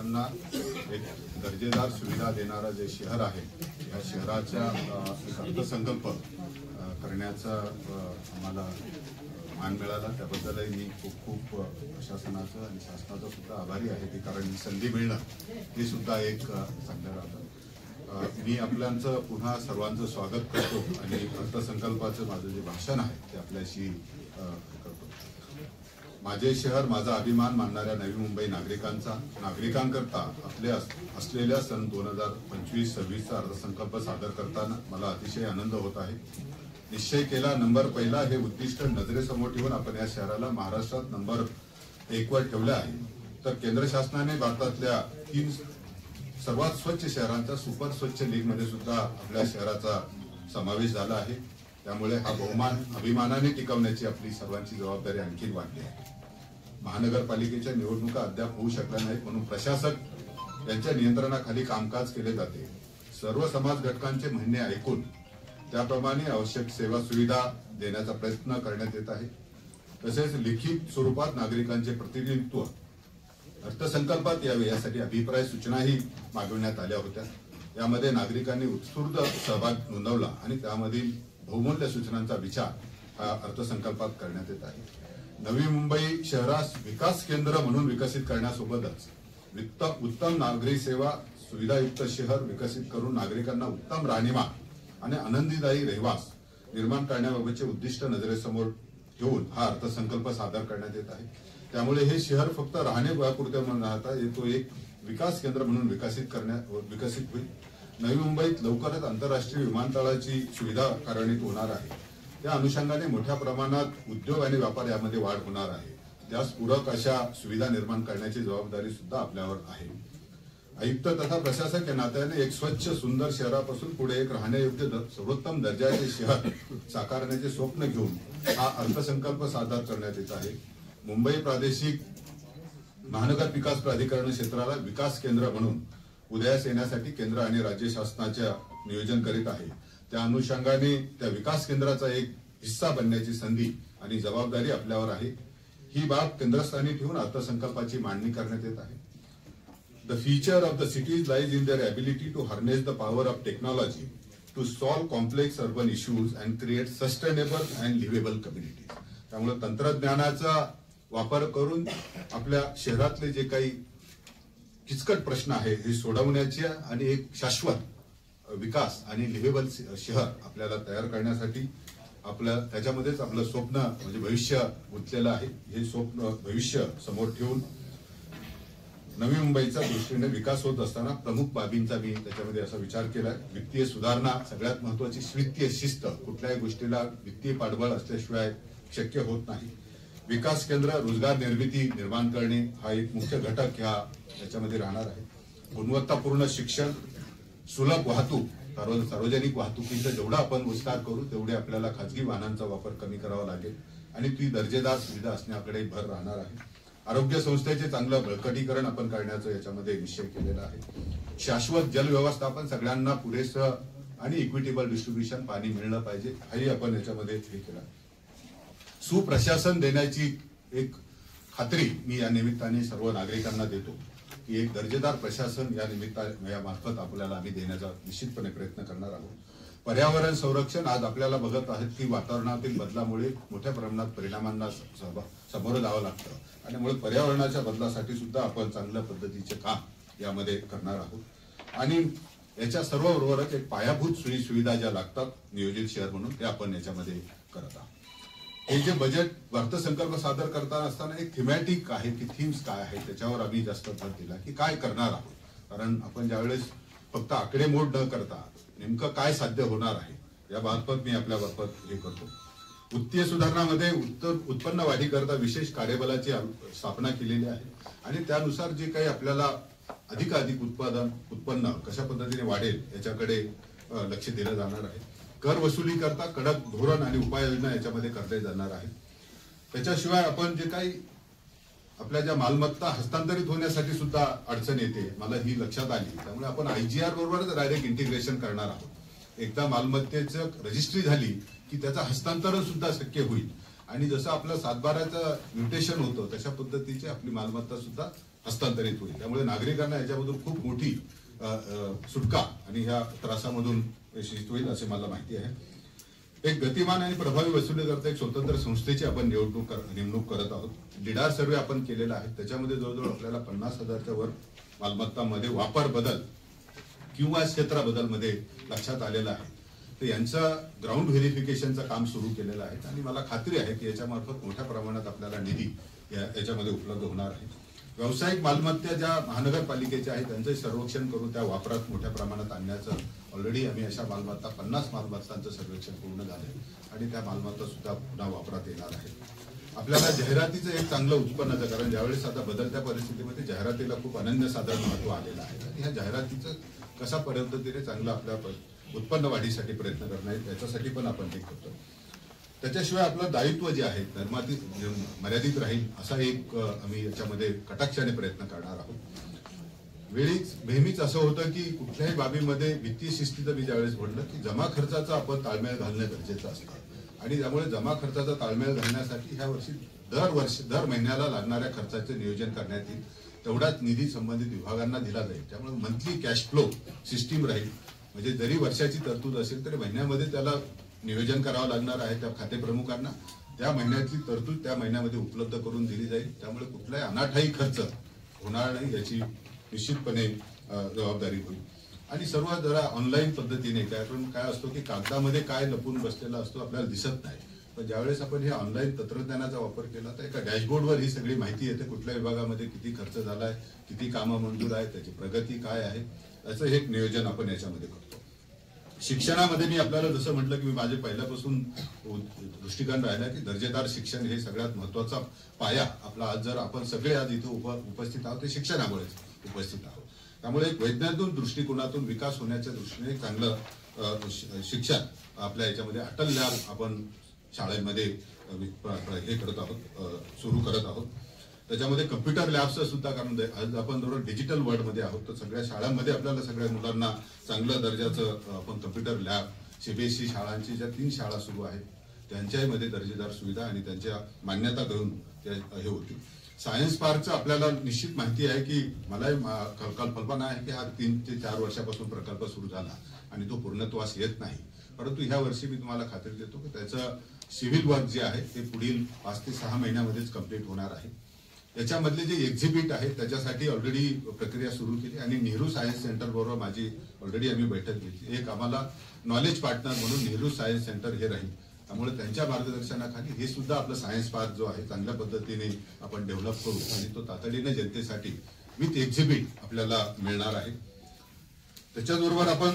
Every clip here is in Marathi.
नागरिकांना एक दर्जेदार सुविधा देणारा जे शहर आहे या शहराचा अर्थसंकल्प करण्याचा आम्हाला मान मिळाला। त्याबद्दलही मी खूप खूप प्रशासनाचं आणि शासनाचं सुद्धा आभारी आहे की कारण ही संधी मिळणं हे सुद्धा एक चांगलं राहतं। मी आपल्याचं पुन्हा सर्वांचं स्वागत करतो आणि अर्थसंकल्पाचं माझं जे भाषण आहे ते आपल्याशी करतो। माझे शहर माझा अभिमान मानणाऱ्या नवी मुंबई नागरिकांकरता आपल्या असलेल्या सन 2025-26चा अर्थसंकल्प सादर करताना मला अतिशय आनंद होत आहे। निश्चय केला नंबर पहिला हे उद्दिष्ट नजरेसमोर ठेवून आपण या शहराला महाराष्ट्रात नंबर 1 वर ठेवले आहे। तर केंद्र शासनाने भारतातल्या 3 सर्वात स्वच्छ शहरांचा सुपर स्वच्छ लीग मध्ये सुद्धा आपल्या शहराचा समावेश झाला आहे। त्यामुळे हा बहुमान अभिमानाने टिकवण्याची आपली सर्वांची जबाबदारी आणखी वाढली आहे। महानगरपालिकेच्या निवडणुका अद्याप होऊ शकल्या नाहीत म्हणून प्रशासक यांच्या नियंत्रणाखाली कामकाज केले जाते। सर्व समाज घटकांचे म्हणणे ऐकून त्याप्रमाणे आवश्यक सेवा सुविधा देण्याचा प्रयत्न करण्यात येत आहे। तसेच लिखित स्वरूपात नागरिकांचे प्रतिनिधित्व अर्थसंकल्पात यावे यासाठी अभिप्राय सूचनाही मागवण्यात आल्या होत्या। यामध्ये नागरिकांनी उत्स्फूर्त सहभाग नोंदवला आणि त्यामधील बहुमूल्य सूचनांचा विचार हा अर्थसंकल्पात करण्यात येत आहे। नवी मुंबई शहरास विकास केंद्र म्हणून विकसित करण्यासोबतच उत्तम नागरी सेवा सुविधायुक्त शहर विकसित करून नागरिकांना उत्तम राहणीमान आणि आनंदीदायी रहवास निर्माण करण्याबाबतचे उद्दिष्ट नजरेसमोर ठेवून हा अर्थसंकल्प सादर करण्यात येत आहे। त्यामुळे हे शहर फक्त राहण्यापुरते न राहता तो एक विकास केंद्र म्हणून विकसित होईल। नवी मुंबईत लवकरच आंतरराष्ट्रीय विमानतळाची सुविधा कार्यान्वित होणार आहे। त्या अनुषंगाने मोठ्या प्रमाणात उद्योग आणि व्यापार यामध्ये वाढ होणार आहे। त्यास पूरक अशा सुविधा निर्माण करण्याची जबाबदारी सुद्धा आपल्यावर आहे। आयुक्त तथा प्रशासक या नात्याने एक स्वच्छ सुंदर शहरापासून पुढे एक राहण्यायोग्य सर्वोत्तम दर्जाचे शहर साकारण्याचे स्वप्न घेऊन हा अर्थसंकल्प सादर करण्यात येत आहे। मुंबई प्रादेशिक महानगर विकास प्राधिकरण क्षेत्राला विकास केंद्र म्हणून उदयास येण्यासाठी केंद्र आणि राज्य शासनाच्या नियोजन करीत आहे। त्या अनुषंगाने त्या विकास केंद्राचा एक हिस्सा बनण्याची संधी आणि जबाबदारी आपल्यावर आहे। ही बाब केंद्रस्थानी ठेवून अर्थसंकल्पाची मांडणी करण्यात येत आहे। The future of the cities lies in their ability to harness the power of technology to solve complex urban issues and create sustainable and livable communities. त्यामुळे तंत्रज्ञानाचा वापर करून आपल्या शहरातले जे काही किचकट प्रश्न आहे हे सोडवण्याची आणि एक शाश्वत विकास आणि लिव्हेबल शहर आपल्याला तयार करण्यासाठी त्याच्यामध्येच आपलं स्वप्न म्हणजे भविष्य गुंतलेलं आहे। हे स्वप्न भविष्य समोर ठेवून नवी मुंबईचा दृष्टीने विकास होत असताना प्रमुख बाबींचा मी त्याच्यामध्ये असा विचार केलाय। वित्तीय सुधारणा सगळ्यात महत्त्वाची, वित्तीय शिस्त कुठल्याही गोष्टीला वित्तीय पाठबळ असल्याशिवाय शक्य होत नाही। विकास केंद्र रोजगार निर्मिती निर्माण करणे हा एक मुख्य घटक याच्यामध्ये राहणार आहे। गुणवत्तापूर्ण शिक्षण, सुलभ वाहतूक, सार्वजनिक वाहतुकीचा जेवढा आपण विस्तार करू तेवढे आपल्याला खाजगी वाहनांचा वापर कमी करावा लागेल आणि ती दर्जेदार सुविधा असण्याकडे भर राहणार आहे। आरोग्य संस्थेचे चांगलं बळकटीकरण आपण करण्याचं याच्यामध्ये निश्चय केलेला आहे। शाश्वत जल व्यवस्थापन, सगळ्यांना पुरेसं आणि इक्विटेबल डिस्ट्रीब्युशन पाणी मिळलं पाहिजे हाही आपण याच्यामध्ये हे केलं। सुप्रशासन देण्याची एक खात्री मी या निमित्ताने सर्व नागरिकांना देतो की एक दर्जेदार प्रशासन या मार्फत आपल्याला आम्ही देण्याचा निश्चितपणे प्रयत्न करणार आहोत। पर्यावरण संरक्षण, आज आपल्याला बघत आहेत की वातावरणातील बदलामुळे मोठ्या प्रमाणात परिणामांना सामोरं जावं लागतं आणि मुळे पर्यावरणाच्या बदलासाठी सुद्धा आपण चांगल्या पद्धतीचे काम यामध्ये करणार आहोत। आणि याच्या सर्वबरोबरच एक पायाभूत सोयी सुविधा ज्या लागतात नियोजित शहर म्हणून ते आपण याच्यामध्ये करत आहोत। हे जे बजेट अर्थसंकल्प सादर करताना असताना एक थीमॅटिक आहे की थीम्स काय आहे त्याच्यावर आम्ही जास्त भर दिला की काय करणार आहोत। कारण आपण ज्यावेळेस फक्त आकडेमोड न करता नेमकं काय साध्य होणार आहे या बाबत मी आपल्या बाबत हे करतो। वित्तीय सुधारणामध्ये उत्पन्न वाढीकरता विशेष कार्यबलाची स्थापना केलेली आहे आणि त्यानुसार जे काही आपल्याला अधिकाधिक उत्पन्न कशा पद्धतीने वाढेल याच्याकडे लक्ष दिलं जाणार आहे। कर वसुली करता कडक धोरण आणि उपाययोजना याच्यामध्ये करता जाणार आहे। त्याच्याशिवाय आपण जे काही आपल्या ज्या मालमत्ता हस्तांतरित होण्यासाठी सुद्धा अडचण येते मला ही लक्षात आली, त्यामुळे आपण आयजीआर बरोबरच डायरेक्ट इंटिग्रेशन करणार आहोत। एकदा मालमत्तेचं रजिस्ट्री झाली की त्याचं हस्तांतरण सुद्धा शक्य होईल आणि जसं आपलं 7/12चं म्युटेशन होतं तशा पद्धतीची आपली मालमत्ता सुद्धा हस्तांतरित होईल. त्यामुळे नागरिकांना याच्यामधून खूप मोठी सुटका आणि ह्या त्रासामधून यशस्वी होईल असे मला माहिती आहे. एक गतिमान आणि प्रभावी वसुली करता एक स्वतंत्र संस्थेची आपण नेमणूक करत आहोत. लिडार सर्वे आपण केलेला आहे. त्याच्यामध्ये जवळजवळ आपल्याला 50,000च्या वर मालमत्तांमध्ये वापर बदल किंवा क्षेत्र बदल मध्ये लक्षात आलेलं आहे. तर यांचं ग्राउंड व्हेरिफिकेशनचं काम सुरू केलेलं आहे आणि मला खात्री आहे की याच्यामार्फत मोठ्या प्रमाणात आपल्याला निधी याच्यामध्ये उपलब्ध होणार आहे. व्यावसायिक मालमत्ता ज्या महानगरपालिकेच्या आहेत त्यांचं सर्वेक्षण करून त्या वापरात मोठ्या प्रमाणात आणण्याचं ऑलरेडी आम्ही अशा मालमत्ता 50 मालमत्तांचं सर्वेक्षण पूर्ण झालंय आणि त्या मालमत्ता सुद्धा पुन्हा वापरात येणार आहेत. आपल्याला जाहिरातीचं एक चांगलं उत्पन्नाचं, कारण ज्यावेळेस आता बदलत्या परिस्थितीमध्ये जाहिरातीला खूप अनन्यसाधारण महत्व आलेलं आहे आणि ह्या जाहिरातीचं कशा पद्धतीने चांगलं आपल्या उत्पन्न वाढीसाठी प्रयत्न करणं याच्यासाठी पण आपण हे करतो. त्याच्याशिवाय आपलं दायित्व जे आहे मर्यादित राहील असा एक आम्ही याच्यामध्ये कटाक्षाने प्रयत्न करणार आहोत. नेहमीच असं होतं की कुठल्याही बाबीमध्ये वित्तीय शिस्तीचं मी ज्यावेळेस म्हटलं की जमा खर्चाचा आपण ताळमेळ घालणं गरजेचं असतं आणि त्यामुळे जमा खर्चाचा ताळमेळ घालण्यासाठी ह्या वर्षी दर महिन्याला लागणाऱ्या खर्चाचे नियोजन करण्यात येईल. तेवढाच निधी संबंधित विभागांना दिला जाईल. त्यामुळे मंथली कॅश फ्लो सिस्टीम राहील. म्हणजे जरी वर्षाची तरतूद असेल तरी महिन्यामध्ये त्याला नियोजन करावं लागणार आहे त्या खाते प्रमुखांना. त्या महिन्यातली तरतूद त्या महिन्यामध्ये उपलब्ध करून दिली जाईल. त्यामुळे कुठलाही अनाठायी खर्च होणार नाही याची निश्चितपणे जबाबदारी होईल. आणि सर्व जरा ऑनलाईन पद्धतीने, कारण काय असतो की कागदामध्ये काय लपून बसलेला असतो आपल्याला दिसत नाही. पण ज्यावेळेस आपण हे ऑनलाईन तंत्रज्ञानाचा वापर केला तर एका डॅशबोर्डवर ही सगळी माहिती येते. कुठल्या विभागामध्ये किती खर्च झालाय, किती कामं मंजूर आहेत, त्याची प्रगती काय आहे, याचं एक नियोजन आपण याच्यामध्ये करतो. शिक्षणामध्ये मी आपल्याला जसं म्हटलं की मी माझे पहिल्यापासून दृष्टिकोन राहिला की दर्जेदार शिक्षण हे सगळ्यात महत्वाचा पाया आपला. आज जर आपण सगळे आज इथे उपस्थित आहोत ते शिक्षणामुळेच उपस्थित आहोत. त्यामुळे एक वैज्ञानिक दृष्टिकोनातून विकास होण्याच्या दृष्टीने चांगलं शिक्षण आपल्या याच्यामध्ये अटल लॅब आपण शाळेमध्ये हे करत आहोत, सुरू करत आहोत. त्याच्यामध्ये कम्प्युटर लॅबचं सुद्धा, कारण आज आपण जवळ डिजिटल वर्ल्डमध्ये आहोत तर सगळ्या शाळांमध्ये आपल्याला सगळ्या मुलांना चांगलं दर्जाचं आपण कम्प्युटर लॅब, सीबीएसई शाळांची ज्या 3 शाळा सुरू आहेत त्यांच्यामध्ये दर्जेदार सुविधा आणि त्यांच्या मान्यता घेऊन हे होती. सायन्स पार्कचं आपल्याला निश्चित माहिती आहे की मलाही कल्पना आहे की हा 3 ते 4 वर्षापासून प्रकल्प सुरू झाला आणि तो पूर्णत्वास येत नाही. परंतु ह्या वर्षी मी तुम्हाला खात्री देतो की त्याचं सिव्हिल वर्क जे आहे ते पुढील 5 ते 6 महिन्यामध्येच कम्प्लीट होणार आहे. याच्यामधले जे एक्झिबिट आहे त्याच्यासाठी ऑलरेडी प्रक्रिया सुरू केली आणि नेहरू सायन्स सेंटर बरोबर माझी ऑलरेडी आम्ही बैठक घेतली. एक आम्हाला नॉलेज पार्टनर म्हणून नेहरू सायन्स सेंटर हे राहील. त्यामुळे त्यांच्या मार्गदर्शनाखाली हे सुद्धा आपलं सायन्स पार्क जो आहे चांगल्या पद्धतीने आपण डेव्हलप करू आणि तो तातडीने जनतेसाठी विथ एक्झिबिट आपल्याला मिळणार आहे. त्याच्याबरोबर आपण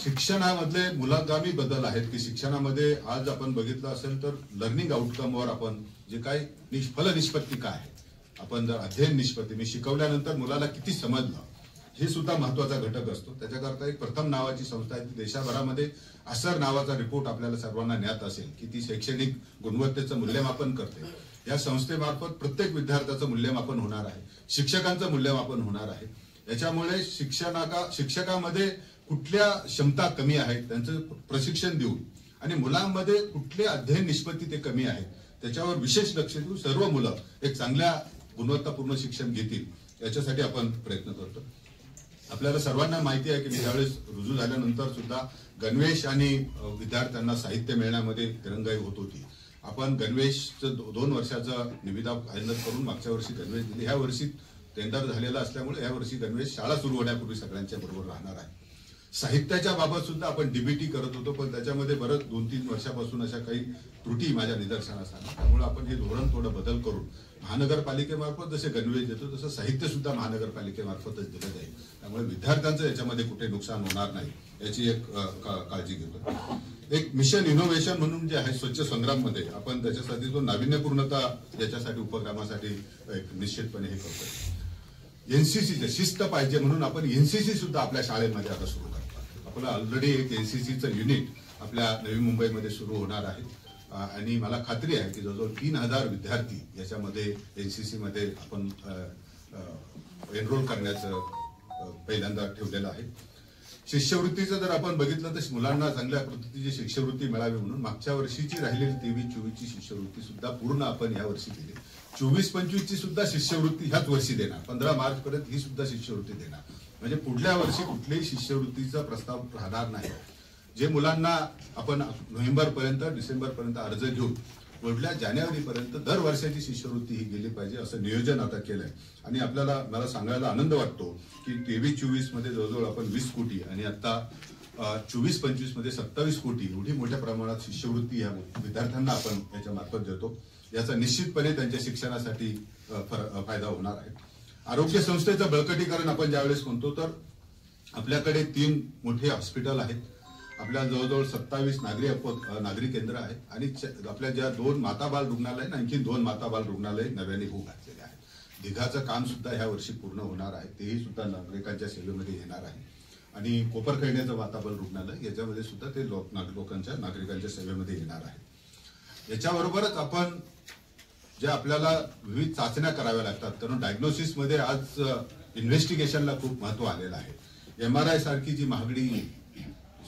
शिक्षणामधले मुलागामी बदल आहेत की शिक्षणामध्ये आज आपण बघितलं असेल तर लर्निंग आउटकमवर आपण जे काही फलनिष्पत्ती काय आहे, आपण जर अध्ययन निष्पत्ती मी शिकवल्यानंतर मुलाला किती समजलं हे सुद्धा महत्वाचा घटक असतो. त्याच्याकरता एक प्रथम नावाची संस्था आहे. देशाभरामध्ये असर नावाचा रिपोर्ट आपल्याला सर्वांना ज्ञात असेल की ती शैक्षणिक गुणवत्तेचं मूल्यमापन करते. या संस्थेमार्फत प्रत्येक विद्यार्थ्याचं मूल्यमापन होणार आहे, शिक्षकांचं मूल्यमापन होणार आहे. याच्यामुळे शिक्षकामध्ये कुठल्या क्षमता कमी आहेत त्यांचं प्रशिक्षण देऊन आणि मुलांमध्ये कुठले अध्ययन निष्पत्ती ते कमी आहेत त्याच्यावर विशेष लक्ष देऊन सर्व मुलं एक चांगल्या गुणवत्तापूर्ण शिक्षण घेतील याच्यासाठी आपण प्रयत्न करतो. आपल्याला सर्वांना माहिती आहे की मी ज्यावेळेस रुजू झाल्यानंतर सुद्धा गणवेश आणि विद्यार्थ्यांना साहित्य मिळण्यामध्ये दिरंगाई होत होती. आपण गणवेशचं 2 वर्षाचा निविदा फायनल करून मागच्या वर्षी गणवेश दिले. ह्या वर्षी टेंडर झालेला असल्यामुळे या वर्षी गणवेश शाळा सुरू होण्यापूर्वी सगळ्यांच्या बरोबर राहणार आहे. साहित्याच्या बाबत सुद्धा आपण डीबीटी करत होतो पण त्याच्यामध्ये बरंच 2-3 वर्षापासून अशा काही त्रुटी माझ्या निदर्शनास आल्या. त्यामुळे आपण हे धोरण थोडं बदल करून महानगरपालिकेमार्फत जसे गणवेश देतो तसं साहित्य सुद्धा महानगरपालिकेमार्फतच दिलं जाईल. त्यामुळे विद्यार्थ्यांचं याच्यामध्ये कुठे नुकसान होणार नाही याची एक काळजी घेतो. एक मिशन इनोव्हेशन म्हणून जे आहे स्वच्छ संग्राममध्ये आपण त्याच्यासाठी जो नाविन्यपूर्णता याच्यासाठी उपक्रमासाठी एक निश्चितपणे हे करतो. एनसीसीचे शिस्त पाहिजे म्हणून आपण एनसीसी सुद्धा आपल्या शाळेमध्ये आता सुरू करतो. आपलं ऑलरेडी एक एनसीसीचं युनिट आपल्या नवी मुंबईमध्ये सुरू होणार आहे आणि मला खात्री आहे की जवळजवळ 3000 विद्यार्थी याच्यामध्ये एनसीसी मध्ये आपण एनरोल करण्याचं पहिल्यांदा ठेवलेलं आहे. शिष्यवृत्तीचं जर आपण बघितलं तर मुलांना चांगल्या पद्धतीची शिष्यवृत्ती मिळावी म्हणून मागच्या वर्षीची राहिलेली 23-24 ची शिष्यवृत्ती सुद्धा पूर्ण आपण या वर्षी केली. 24-25 ची सुद्धा शिष्यवृत्ती ह्याच वर्षी देणार. 15 मार्च पर्यंत ही सुद्धा शिष्यवृत्ती देणार. म्हणजे पुढल्या वर्षी कुठल्याही शिष्यवृत्तीचा प्रस्ताव राहणार नाही. जे मुलांना आपण नोव्हेंबर पर्यंत डिसेंबर पर्यंत अर्ज घेऊन पुढल्या जानेवारी पर्यंत दर वर्षाची शिष्यवृत्ती ही गेली पाहिजे असं नियोजन आता केलंय. आणि आपल्याला मला सांगायला आनंद वाटतो की 23-24 मध्ये जवळजवळ आपण 20 कोटी आणि आता 24-25 मध्ये 27 कोटी एवढी मोठ्या प्रमाणात शिष्यवृत्ती या विद्यार्थ्यांना आपण याच्या मार्फत देतो. याचा निश्चितपणे त्यांच्या शिक्षणासाठी फायदा होणार आहे. आरोग्य संस्थेचं बळकटीकरण आपण ज्यावेळेस म्हणतो तर आपल्याकडे 3 मोठे हॉस्पिटल आहेत. आपल्या जवळजवळ 27 नागरी केंद्र आहेत आणि आपल्या ज्या 2 माता बाल रुग्णालय आणखी 2 माता बाल रुग्णालय नव्याने होऊ घातलेले आहेत. दिघाचं काम सुद्धा ह्या वर्षी पूर्ण होणार आहे. तेही सुद्धा नागरिकांच्या सेवेमध्ये येणार आहे. आणि कोपरखैरण्याचं माता बाल रुग्णालय याच्यामध्ये सुद्धा ते नागरिकांच्या सेवेमध्ये येणार आहे. याच्याबरोबरच आपण ज्या आपल्याला विविध चाचण्या कराव्या लागतात कारण डायग्नोसिस मध्ये आज इन्व्हेस्टिगेशनला खूप महत्व आलेलं आहे. MRI सारखी जी महागडी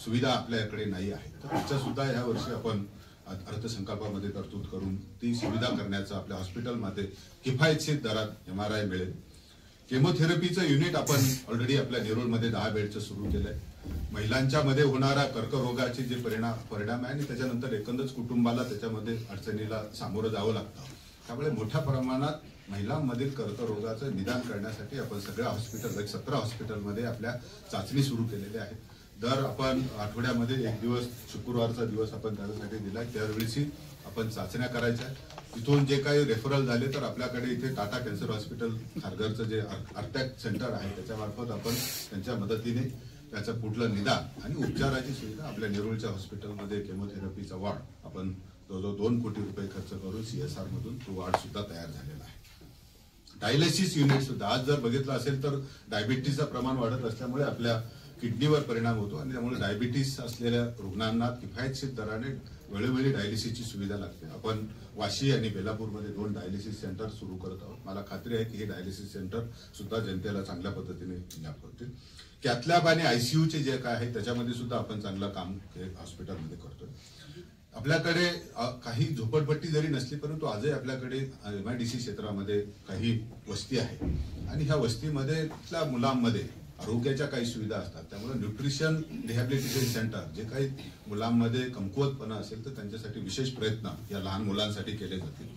सुविधा आपल्याकडे नाही आहे तर त्याच्या सुद्धा या वर्षी आपण अर्थसंकल्पामध्ये तरतूद करून ती सुविधा करण्याचं आपल्या हॉस्पिटलमध्ये किफायतशीर दरात MRI मिळेल. केमोथेरपीचं युनिट आपण ऑलरेडी आपल्या नेरूळमध्ये 10 बेडचं सुरू केलंय. महिलांच्या मध्ये होणारा कर्करोगाचे जे परिणाम आहे आणि त्याच्यानंतर एकंदरच कुटुंबाला त्याच्यामध्ये अडचणीला सामोरं जावं लागतं. त्यामुळे मोठ्या प्रमाणात महिलांमधील कर्करोगाचं निदान करण्यासाठी आपण सगळ्या हॉस्पिटल 17 हॉस्पिटलमध्ये आपल्या चाचणी सुरू केलेल्या आहेत. दर आपण आठवड्यामध्ये एक दिवस शुक्रवारचा दिवस आपण त्यासाठी दिलाय. त्यावेळी आपण चाचण्या करायच्या. तिथून जे काही रेफरल झाले तर आपल्याकडे इथे टाटा कॅन्सर हॉस्पिटल खारघरचं जे अर्थॅक सेंटर आहे त्याच्यामार्फत आपण त्यांच्या मदतीने त्याचं पुढलं निदान आणि उपचाराची सुविधा आपल्या नेरूळच्या हॉस्पिटलमध्ये केमोथेरपीचा वॉर्ड आपण जवळजवळ 2 कोटी रुपये खर्च करून CSR मधून तो वॉर्ड सुद्धा तयार झालेला आहे. डायलिसिस युनिट सुद्धा आज जर बघितलं असेल तर डायबिटीसचं प्रमाण वाढत असल्यामुळे आपल्या किडनीवर परिणाम होतो आणि त्यामुळे डायबिटीस असलेल्या रुग्णांना किफायतशीर दराने वेळोवेळी डायलिसिसची सुविधा लागते. आपण वाशी आणि बेलापूरमध्ये 2 डायलिसिस सेंटर सुरू करत आहोत. मला खात्री आहे की हे डायलिसिस सेंटर सुद्धा जनतेला चांगल्या पद्धतीने लाभ होतील. कॅथलॅब आणि ICUचे जे काय आहे त्याच्यामध्ये सुद्धा आपण चांगलं काम हॉस्पिटलमध्ये करतोय. आपल्याकडे काही झोपडपट्टी जरी नसली परंतु आजही आपल्याकडे MIDC क्षेत्रामध्ये काही वस्ती आहे आणि ह्या वस्तीमध्ये मुलांमध्ये आरोग्याच्या काही सुविधा असतात. त्यामुळे न्यूट्रिशन रिहॅबिलिटेशन सेंटर जे काही मुलांमध्ये कमकुवतपणा असेल तर त्यांच्यासाठी विशेष प्रयत्न या लहान मुलांसाठी केले जातील.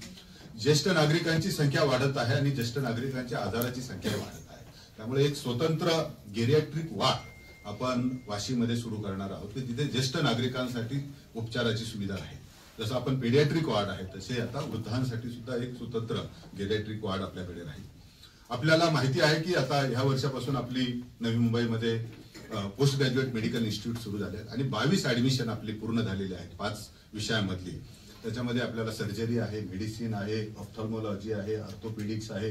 ज्येष्ठ नागरिकांची संख्या वाढत आहे आणि ज्येष्ठ नागरिकांच्या आजाराची संख्या वाढत आहे. त्यामुळे एक स्वतंत्र गेरियाट्रिक वॉर्ड आपण वाशीमध्ये सुरू करणार आहोत की तिथे ज्येष्ठ नागरिकांसाठी उपचाराची सुविधा आहे. जसं आपण पेडियाट्रिक वॉर्ड आहे तसे आता वृद्धांसाठी सुद्धा एक स्वतंत्र गेरियाट्रिक वॉर्ड आपल्याकडे राहील. आपल्याला माहिती आहे की आता ह्या वर्षापासून आपली नवी मुंबईमध्ये पोस्ट ग्रॅज्युएट मेडिकल इन्स्टिट्यूट सुरू झाले आहेत आणि 22 ऍडमिशन आपली पूर्ण झालेली आहेत 5 विषयामधली. त्याच्यामध्ये आपल्याला सर्जरी आहे, मेडिसिन आहे, ऑप्थॉल्मॉलॉजी आहे, ऑर्थोपेडिक्स आहे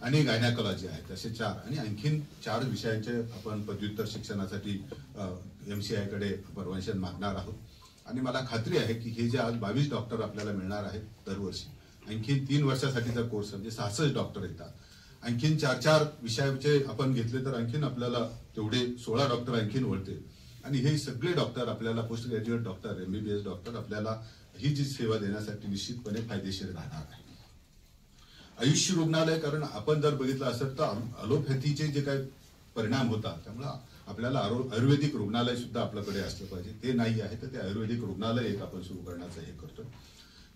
आणि गायनॅकॉलॉजी आहे. तसे 4 आणि आणखीन 4 विषयांचे आपण पदव्युत्तर शिक्षणासाठी MCI कडे परमिशन मागणार आहोत. आणि मला खात्री आहे की हे जे आज 22 डॉक्टर आपल्याला मिळणार आहेत दरवर्षी आणखीन 3 वर्षासाठीचा कोर्स म्हणजे 66 डॉक्टर येतात. आणखीन 4 विषयाचे आपण घेतले तर आणखीन आपल्याला तेवढे 16 डॉक्टर आणखीन वळतील आणि हे सगळे डॉक्टर आपल्याला post graduate doctor MBBS doctor आपल्याला ही जी सेवा देण्यासाठी निश्चितपणे फायदेशीर राहणार आहे. आयुष्य रुग्णालय कारण आपण जर बघितलं असेल तर अलोपॅथीचे जे काही परिणाम होतात त्यामुळे आपल्याला आयुर्वेदिक रुग्णालय सुद्धा आपल्याकडे असलं पाहिजे. ते नाही आहे तर ते आयुर्वेदिक रुग्णालय एक आपण सुरू करण्याचं हे करतोय.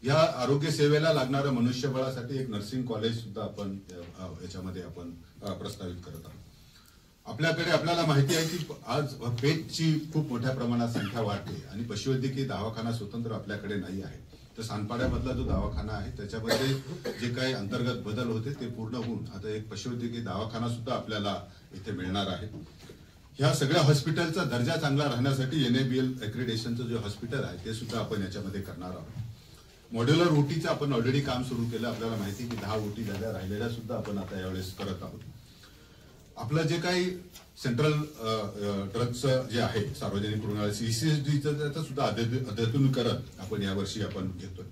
या आरोग्य सेवेला लागणाऱ्या मनुष्यबळासाठी एक नर्सिंग कॉलेज सुद्धा आपण याच्यामध्ये आपण प्रस्तावित करत आहोत. आपल्याकडे आपल्याला माहिती आहे की आज पेटची खूप मोठ्या प्रमाणात संख्या वाढते आणि पशुवैद्यकीय दवाखाना स्वतंत्र आपल्याकडे नाही आहे. तर सानपाड्यामधला जो दवाखाना आहे त्याच्यामध्ये जे काही अंतर्गत बदल होते ते पूर्ण होऊन आता एक पशुवैद्यकीय दवाखाना सुद्धा आपल्याला इथे मिळणार आहे. ह्या सगळ्या हॉस्पिटलचा दर्जा चांगला राहण्यासाठी NABL एक्रेडिटेशनचं जे हॉस्पिटल आहे ते सुद्धा आपण याच्यामध्ये करणार आहोत. मॉड्युलर OTचं आपण ऑलरेडी काम सुरू केलं. आपल्याला माहिती की 10 OT झाल्या, राहिलेल्या सुद्धा आपण आता यावेळेस करत आहोत. आपलं जे काही सेंट्रल ड्रग्सचं जे आहे सार्वजनिक रुग्णालय CCSDचं त्याचं सुद्धा अद्यतनीकरण आपण यावर्षी आपण घेतोय.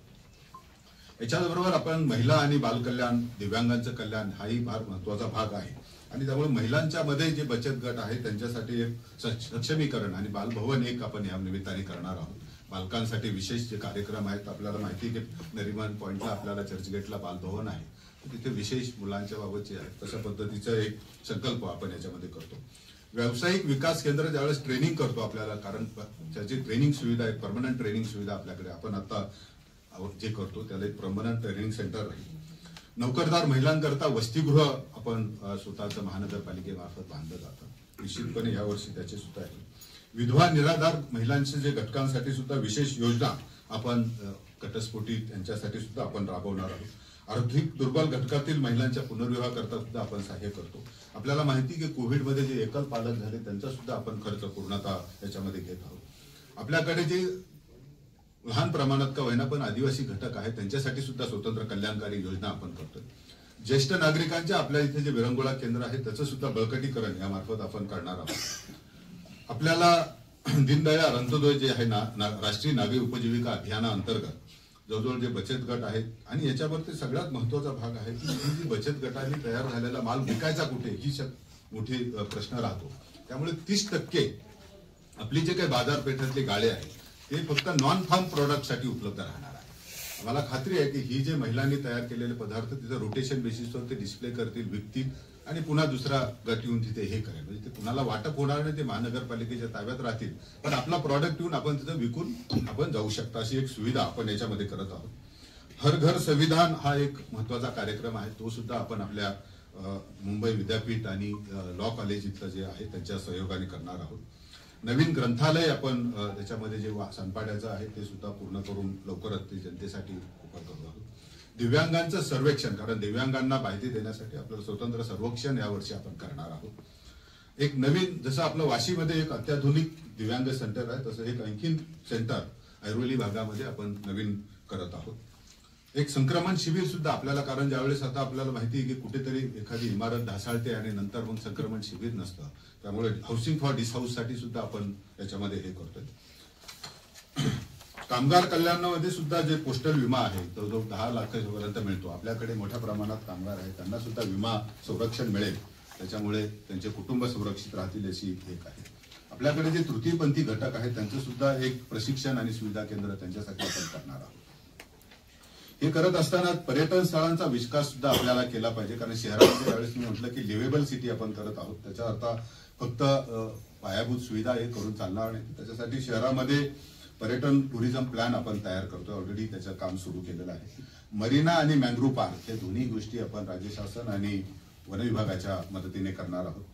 याच्याबरोबर आपण महिला आणि बालकल्याण, दिव्यांगांचं कल्याण हाही फार महत्वाचा भाग आहे. आणि त्यामुळे महिलांच्या मध्ये जे बचत गट आहे त्यांच्यासाठी एक सक्षमीकरण आणि बालभवन एक आपण या निमित्ताने करणार आहोत. बालकांसाठी विशेष जे कार्यक्रम आहेत, आपल्याला माहिती की नरिमन पॉइंटला आपल्याला चर्चगेटला बालभवन आहे, तिथे विशेष मुलांच्या बाबतचे आहे, तशा पद्धतीचा एक संकल्प आपण याच्यामध्ये करतो. व्यावसायिक विकास केंद्र ज्यावेळेस ट्रेनिंग करतो आपल्याला, कारण त्याची ट्रेनिंग सुविधा आहे, परमनंट ट्रेनिंग सुविधा आपल्याकडे आपण आता जे करतो त्याला एक परमनंट ट्रेनिंग सेंटर राहील. नोकरदार महिलांकरता वसतिगृह आपण स्वतःचं महानगरपालिकेमार्फत बांधलं जातं, निश्चितपणे यावर्षी त्याचे सुद्धा आहे. विधवा निराधार महिलांचे जे घटकांसाठी सुद्धा विशेष योजना आपण घटस्फोटी त्यांच्यासाठी सुद्धा आपण राबवणार आहोत. आर्थिक दुर्बल घटकातील महिलांच्या पुनर्विवाह करता सुद्धा आपण सहाय्य करतो. आपल्याला माहिती की कोविडमध्ये जे एकल पालक झाले त्यांचा सुद्धा आपण खर्च पूर्णतः याच्यामध्ये घेत आहोत. आपल्याकडे जे लहान प्रमाणात का होईना पण आदिवासी घटक आहेत त्यांच्यासाठी सुद्धा स्वतंत्र कल्याणकारी योजना आपण करतोय. ज्येष्ठ नागरिकांच्या आपल्या इथे जे विरंगुळा केंद्र आहे त्याचं सुद्धा बळकटीकरण यामार्फत आपण करणार आहोत. आपल्याला दीनदयाळ अंत्योदय जे आहे राष्ट्रीय नागरी उपजीविका अभियानाअंतर्गत जवळजवळ जे बचत गट आहेत आणि याच्यावरती सगळ्यात महत्वाचा भाग आहे की ही जी बचत गटांनी तयार झालेला माल विकायचा कुठे ही मोठी प्रश्न राहतो. त्यामुळे 30% आपली जे काही बाजारपेठातले गाळे आहेत ते फक्त नॉन फार्म प्रोडक्टसाठी उपलब्ध राहणार आहे. मला खात्री आहे की ही जे महिलांनी तयार केलेले पदार्थ तिथे रोटेशन बेसिसवर ते डिस्प्ले करतील, विकतील आणि पुन्हा दुसरा गट येऊन तिथे हे करेल. म्हणजे ते कुणाला वाटप होणार नाही, ते महानगरपालिकेच्या ताब्यात राहतील, पण आपला प्रॉडक्ट येऊन आपण तिथे विकून आपण जाऊ शकता अशी एक सुविधा आपण याच्यामध्ये करत आहोत. हर घर संविधान हा एक महत्वाचा कार्यक्रम आहे, तो सुद्धा आपण आपल्या मुंबई विद्यापीठ आणि लॉ कॉलेज इथलं जे आहे त्यांच्या सहयोगाने करणार आहोत. नवीन ग्रंथालय आपण त्याच्यामध्ये जे सनपाड्याचं आहे ते सुद्धा पूर्ण करून लवकरच ते जनतेसाठी उभं करू आहोत. दिव्यांगांचं सर्वेक्षण, कारण दिव्यांगांना माहिती देण्यासाठी आपलं स्वतंत्र सर्वेक्षण यावर्षी आपण करणार आहोत. एक नवीन, जसं आपलं वाशीमध्ये एक अत्याधुनिक दिव्यांग सेंटर आहे तसं एक आणखीन सेंटर ऐरोली भागामध्ये आपण नवीन करत आहोत. एक संक्रमण शिबिर सुद्धा आपल्याला, कारण ज्यावेळेस आता आपल्याला माहिती आहे की कुठेतरी एखादी इमारत ढासाळते आणि नंतर मग संक्रमण शिबिर नसतं, त्यामुळे हाऊसिंग फॉर डिसहाऊस साठी सुद्धा आपण याच्यामध्ये हे करतोय. कामगार कल्याणामध्ये सुद्धा जे पोस्टल विमा आहे तो जो 10 लाखापर्यंत मिळतो. आपल्याकडे मोठ्या प्रमाणात कामगार आहेत, त्यांना सुद्धा विमा संरक्षण मिळेल, त्याच्यामुळे त्यांचे कुटुंब सुरक्षित राहतील अशी एक आहे. आपल्याकडे जे तृतीयपंथी घटक आहेत त्यांचं सुद्धा एक प्रशिक्षण आणि सुविधा केंद्र त्यांच्यासाठी आपण करणार आहोत. हे करत असताना पर्यटन स्थळांचा विकास सुद्धा आपल्याला केला पाहिजे, कारण शहरामध्ये यावेळेस मी म्हटलं की लिव्हेबल सिटी आपण करत आहोत. त्याचा अर्थ फक्त पायाभूत सुविधा हे करून चालणार नाही, त्याच्यासाठी शहरामध्ये पर्यटन टुरिझम प्लॅन आपण तयार करतोय, ऑलरेडी त्याचं काम सुरू केलेलं आहे. मरीना आणि मँग्रोव्ह पार्क हे दोन्ही गोष्टी आपण राज्य शासन आणि वन विभागाच्या मदतीने करणार आहोत.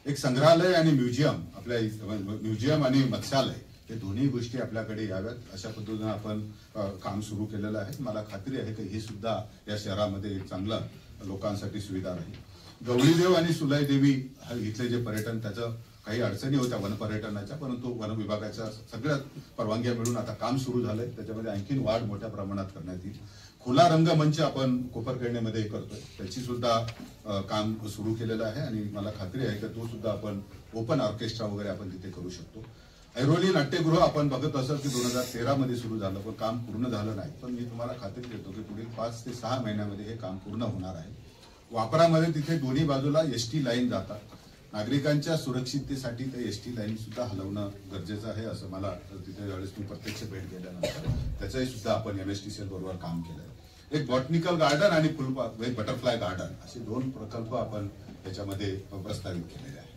एक संग्रहालय आणि म्युझियम, आपल्या म्युझियम आणि मत्स्यालय हे दोन्ही गोष्टी आपल्याकडे याव्यात अशा पद्धतीने आपण काम सुरू केलेलं आहे. मला खात्री आहे की हे सुद्धा या शहरामध्ये एक चांगलं लोकांसाठी सुविधा राहील. गवळीदेव आणि सुलाईदेवी इथले जे पर्यटन, त्याचं काही अडचणी होत्या वन पर्यटनाच्या, परंतु वन विभागाच्या सगळ्या परवानग्या मिळून आता काम सुरू झालंय, त्याच्यामध्ये आणखीन वाढ मोठ्या प्रमाणात करण्यात येईल. खुला रंगमंच आपण कोपरखेडणेमध्ये करतोय, त्याची सुद्धा काम सुरू केलेलं आहे आणि मला खात्री आहे की तो सुद्धा आपण ओपन ऑर्केस्ट्रा वगैरे आपण तिथे करू शकतो. ऐरोली नाट्यगृह आपण बघत असाल की 2013 मध्ये सुरू झालं, पण काम पूर्ण झालं नाही, पण मी तुम्हाला खात्री देतो की पुढील 5 ते 6 महिन्यामध्ये हे काम पूर्ण होणार आहे. वापरामध्ये तिथे दोन्ही बाजूला एसटी लाईन जातात, नागरिकांच्या सुरक्षिततेसाठी ते एसटी लाईन सुद्धा हलवणं गरजेचं आहे, असं मला तिथे ज्यावेळेस मी प्रत्यक्ष भेट गेल्यानंतर त्याचंही सुद्धा आपण MSTCL बरोबर काम केलंय. एक बॉटनिकल गार्डन आणि बटरफ्लाय गार्डन असे 2 प्रकल्प आपण त्याच्यामध्ये प्रस्तावित केलेले आहे.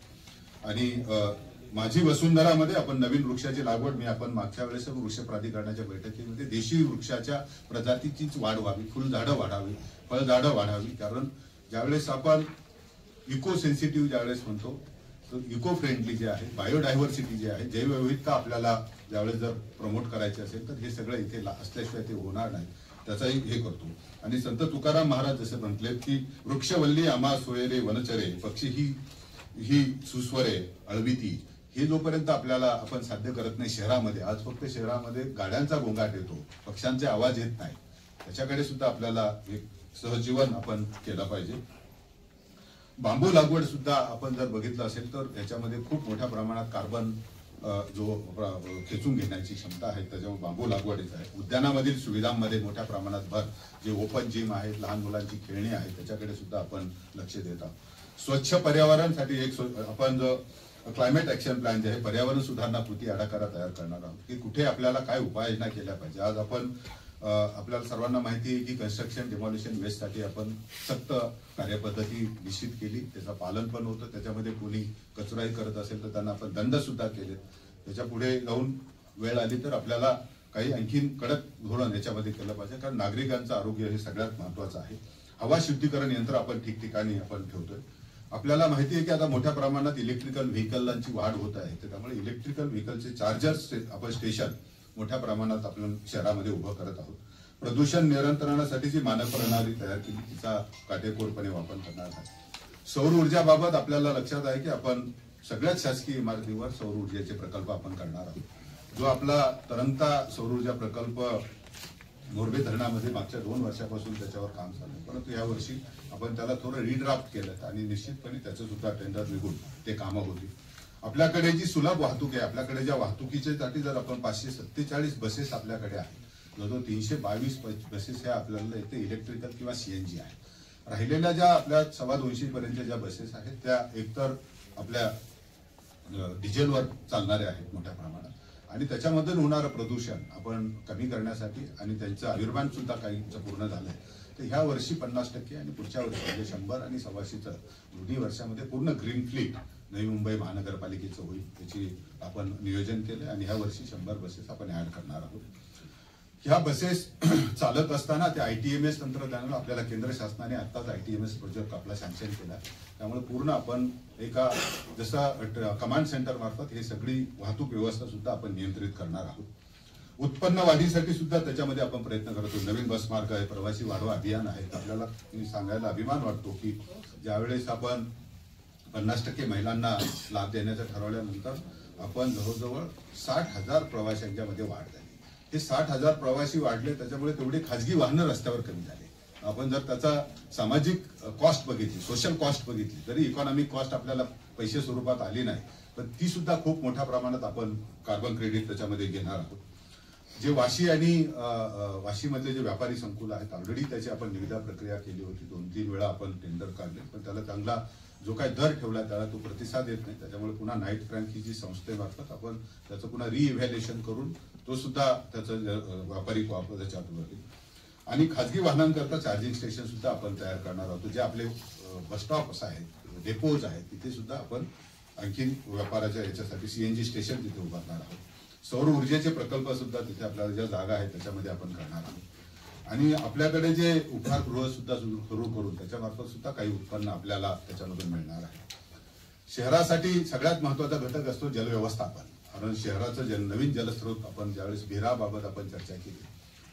आणि माझी वसुंधरामध्ये आपण नवीन वृक्षाची लागवड, मी आपण मागच्या वेळेस वृक्ष प्राधिकरणाच्या बैठकीमध्ये देशी वृक्षाच्या प्रजातीचीच वाढ व्हावी, फुलझाडं वाढावी, फळझाडं वाढावी, कारण ज्यावेळेस आपण इको सेन्सिटिव्ह ज्यावेळेस म्हणतो तर इको फ्रेंडली जे आहे, बायोडायव्हर्सिटी जे आहे, जैवविविधता आपल्याला ज्यावेळेस जर प्रमोट करायची असेल तर हे सगळं इथे असल्याशिवाय ते होणार नाही, त्याचाही हे करतो. आणि संत तुकाराम महाराज जसे म्हटले की वृक्षवल्ली आम्हा सोयरे वनचरे, पक्षी ही सुस्वरे अळविती, हे जोपर्यंत आपल्याला आपण साध्य करत नाही शहरामध्ये, आज फक्त शहरामध्ये गाड्यांचा गोंगाट येतो, पक्ष्यांचे आवाज येत नाही, त्याच्याकडे सुद्धा आपल्याला एक सहजीवन आपण केलं पाहिजे. बांबू लागवड सुद्धा आपण जर बघितलं असेल तर त्याच्यामध्ये खूप मोठ्या प्रमाणात कार्बन जो खेचून घेण्याची क्षमता आहे, त्याच्यामुळे बांबू लागवडीच आहे. उद्यानामधील सुविधांमध्ये मोठ्या प्रमाणात भर, जे ओपन जिम आहेत, लहान मुलांची खेळणी आहेत, त्याच्याकडे सुद्धा आपण लक्ष देत आहोत. स्वच्छ पर्यावरणासाठी एक आपण जो क्लायमेट ऍक्शन प्लॅन जे आहे, पर्यावरण सुधारणा कृती आराखडा तयार करणार आहोत की कुठे आपल्याला काय उपाययोजना केल्या पाहिजे. आज आपण आपल्याला सर्वांना माहिती आहे की कन्स्ट्रक्शन डेमॉलिशन वेस्टसाठी आपण सक्त कार्यपद्धती निश्चित केली, त्याचं पालन पण होतं. त्याच्यामध्ये कोणी कचराही करत असेल तर त्यांना आपण दंड सुद्धा केले. त्याच्या पुढे जाऊन वेळ आली तर आपल्याला काही आणखीन कडक धोरण याच्यामध्ये केलं पाहिजे, कारण नागरिकांचं आरोग्य हे सगळ्यात महत्वाचं आहे. हवा शुद्धीकरण यंत्र आपण ठिकठिकाणी आपण ठेवतोय. आपल्याला माहिती आहे की आता मोठ्या प्रमाणात इलेक्ट्रिकल व्हेकलांची वाढ होत आहे, त्यामुळे इलेक्ट्रिकल व्हेकलचे चार्जर्स आपण स्टेशन मोठ्या प्रमाणात आपण शहरामध्ये उभं करत आहोत. प्रदूषण नियंत्रणासाठी जी मानक प्रणाली तयार केली तिचा काटेकोरपणे वापर करणार आहे. सौर ऊर्जाबाबत आपल्याला लक्षात आहे की आपण सगळ्याच शासकीय इमारतीवर सौर ऊर्जेचे प्रकल्प आपण करणार आहोत. जो आपला तरंगता सौर ऊर्जा प्रकल्प मोरबे धरणामध्ये मागच्या 2 वर्षापासून त्याच्यावर काम चालू आहे, परंतु यावर्षी आपण त्याला थोडं रिड्राफ्ट केलं आणि निश्चितपणे त्याचं सुद्धा टेंडर निघून ते कामं होतील. आपल्याकडे जी सुलभ वाहतूक आहे, आपल्याकडे ज्या वाहतुकीसाठी जर आपण 547 बसेस आपल्याकडे आहेत, जवळजवळ 322 बसेस ह्या आपल्याला इथे इलेक्ट्रिकल किंवा सीएनजी आहे. राहिलेल्या ज्या आपल्या 225 पर्यंत ज्या बसेस आहेत त्या एकतर आपल्या डिझेलवर चालणाऱ्या आहेत मोठ्या प्रमाणात, आणि त्याच्यामधून होणारं प्रदूषण आपण कमी करण्यासाठी आणि त्यांचं आयुर्मान सुद्धा काहींचं पूर्ण झालंय, तर ह्या वर्षी 50% आणि पुढच्या वर्षी म्हणजे 100 आणि 125 दोन्ही वर्षामध्ये पूर्ण ग्रीन फ्लीट नवी मुंबई महानगरपालिकेचं होईल, त्याची आपण नियोजन केलं आणि ह्या वर्षी 100 बसेस आपण ऍड करणार आहोत. ह्या बसेस चालत असताना त्या ITMS तंत्रज्ञानाला आपल्याला केंद्र शासनाने आत्ताच ITMS प्रोजेक्ट आपला सँक्शन केला, त्यामुळे पूर्ण आपण एका जसं कमांड सेंटर मार्फत हे सगळी वाहतूक व्यवस्था सुद्धा आपण नियंत्रित करणार आहोत. उत्पन्न वाढीसाठी सुद्धा त्याच्यामध्ये आपण प्रयत्न करतो. नवीन बस मार्ग आहे, प्रवासी वाढवा अभियान आहे. आपल्याला सांगायला अभिमान वाटतो की ज्यावेळेस आपण 50% महिलांना लाभ देण्याचं ठरवल्यानंतर आपण जवळजवळ 60,000 प्रवाशांच्यामध्ये वाढ झाली. हे 60,000 प्रवासी वाढले, त्याच्यामुळे तेवढे खाजगी वाहनं रस्त्यावर कमी झाले. आपण जर त्याचा सामाजिक कॉस्ट बघितली, सोशल कॉस्ट बघितली, तरी इकॉनॉमिक कॉस्ट आपल्याला पैसे स्वरूपात आली नाही, पण ती सुद्धा खूप मोठ्या प्रमाणात आपण कार्बन क्रेडिट त्याच्यामध्ये घेणार आहोत. जे वाशी आणि वाशीमधले जे व्यापारी संकुल आहेत, ऑलरेडी त्याची आपण निविदा प्रक्रिया केली होती. 2-3 वेळा आपण टेंडर काढले, पण त्याला चांगला जो काही दर ठेवला त्याला तो प्रतिसाद येत नाही. त्याच्यामुळे पुन्हा नाईट फ्रँक ही जी संस्थेमार्फत आपण त्याचं पुन्हा रिइव्हॅल्युएशन करून तो सुद्धा त्याचं व्यापारी त्याच्यात होईल. आणि खाजगी वाहनांकरता चार्जिंग स्टेशन सुद्धा आपण तयार करणार आहोत. जे आपले बस स्टॉप्स आहेत, डेपोज आहेत, तिथे सुद्धा आपण आणखीन व्यापाराच्या याच्यासाठी CNG स्टेशन तिथे उभारणार आहोत. सौर ऊर्जेचे प्रकल्प सुद्धा तिथे आपल्याला ज्या जागा आहेत त्याच्यामध्ये आपण करणार आहोत. आणि आपल्याकडे जे उपहारगृह सुद्धा सुरू करून त्याच्यामार्फत सुद्धा काही उत्पन्न आपल्याला त्याच्यामधून मिळणार आहे. शहरासाठी सगळ्यात महत्वाचा घटक असतो जलव्यवस्थापन. कारण शहराचं नवीन जलस्रोत आपण ज्यावेळेस भेराबाबत आपण चर्चा केली,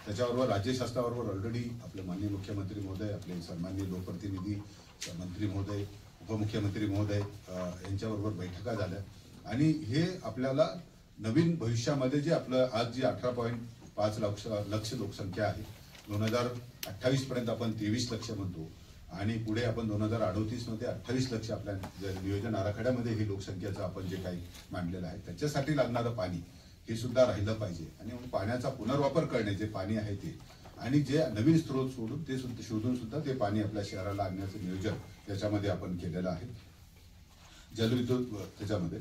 त्याच्याबरोबर राज्य शासनाबरोबर ऑलरेडी आपले माननीय मुख्यमंत्री महोदय, आपले सन्माननीय लोकप्रतिनिधी मंत्री महोदय, उपमुख्यमंत्री महोदय यांच्याबरोबर बैठका झाल्या. आणि हे आपल्याला नवीन भविष्यामध्ये जे आपलं आज जी 18.5 लक्ष लोकसंख्या आहे, 2028 पर्यंत आपण 23 लक्ष म्हणतो, आणि पुढे आपण 2038 मध्ये 28 लक्ष आपल्या नियोजन आराखड्यामध्ये ही लोकसंख्येचं आपण जे काही मांडलेलं आहे त्याच्यासाठी लागणारं पाणी हे सुद्धा राहिलं पाहिजे. आणि पाण्याचा पुनर्वापर करणे, जे पाणी आहे ते, आणि जे नवीन स्रोत सोडून ते शोधून सुद्धा ते पाणी आपल्या शहराला आणण्याचं नियोजन त्याच्यामध्ये आपण केलेलं आहे. जलविद्युत त्याच्यामध्ये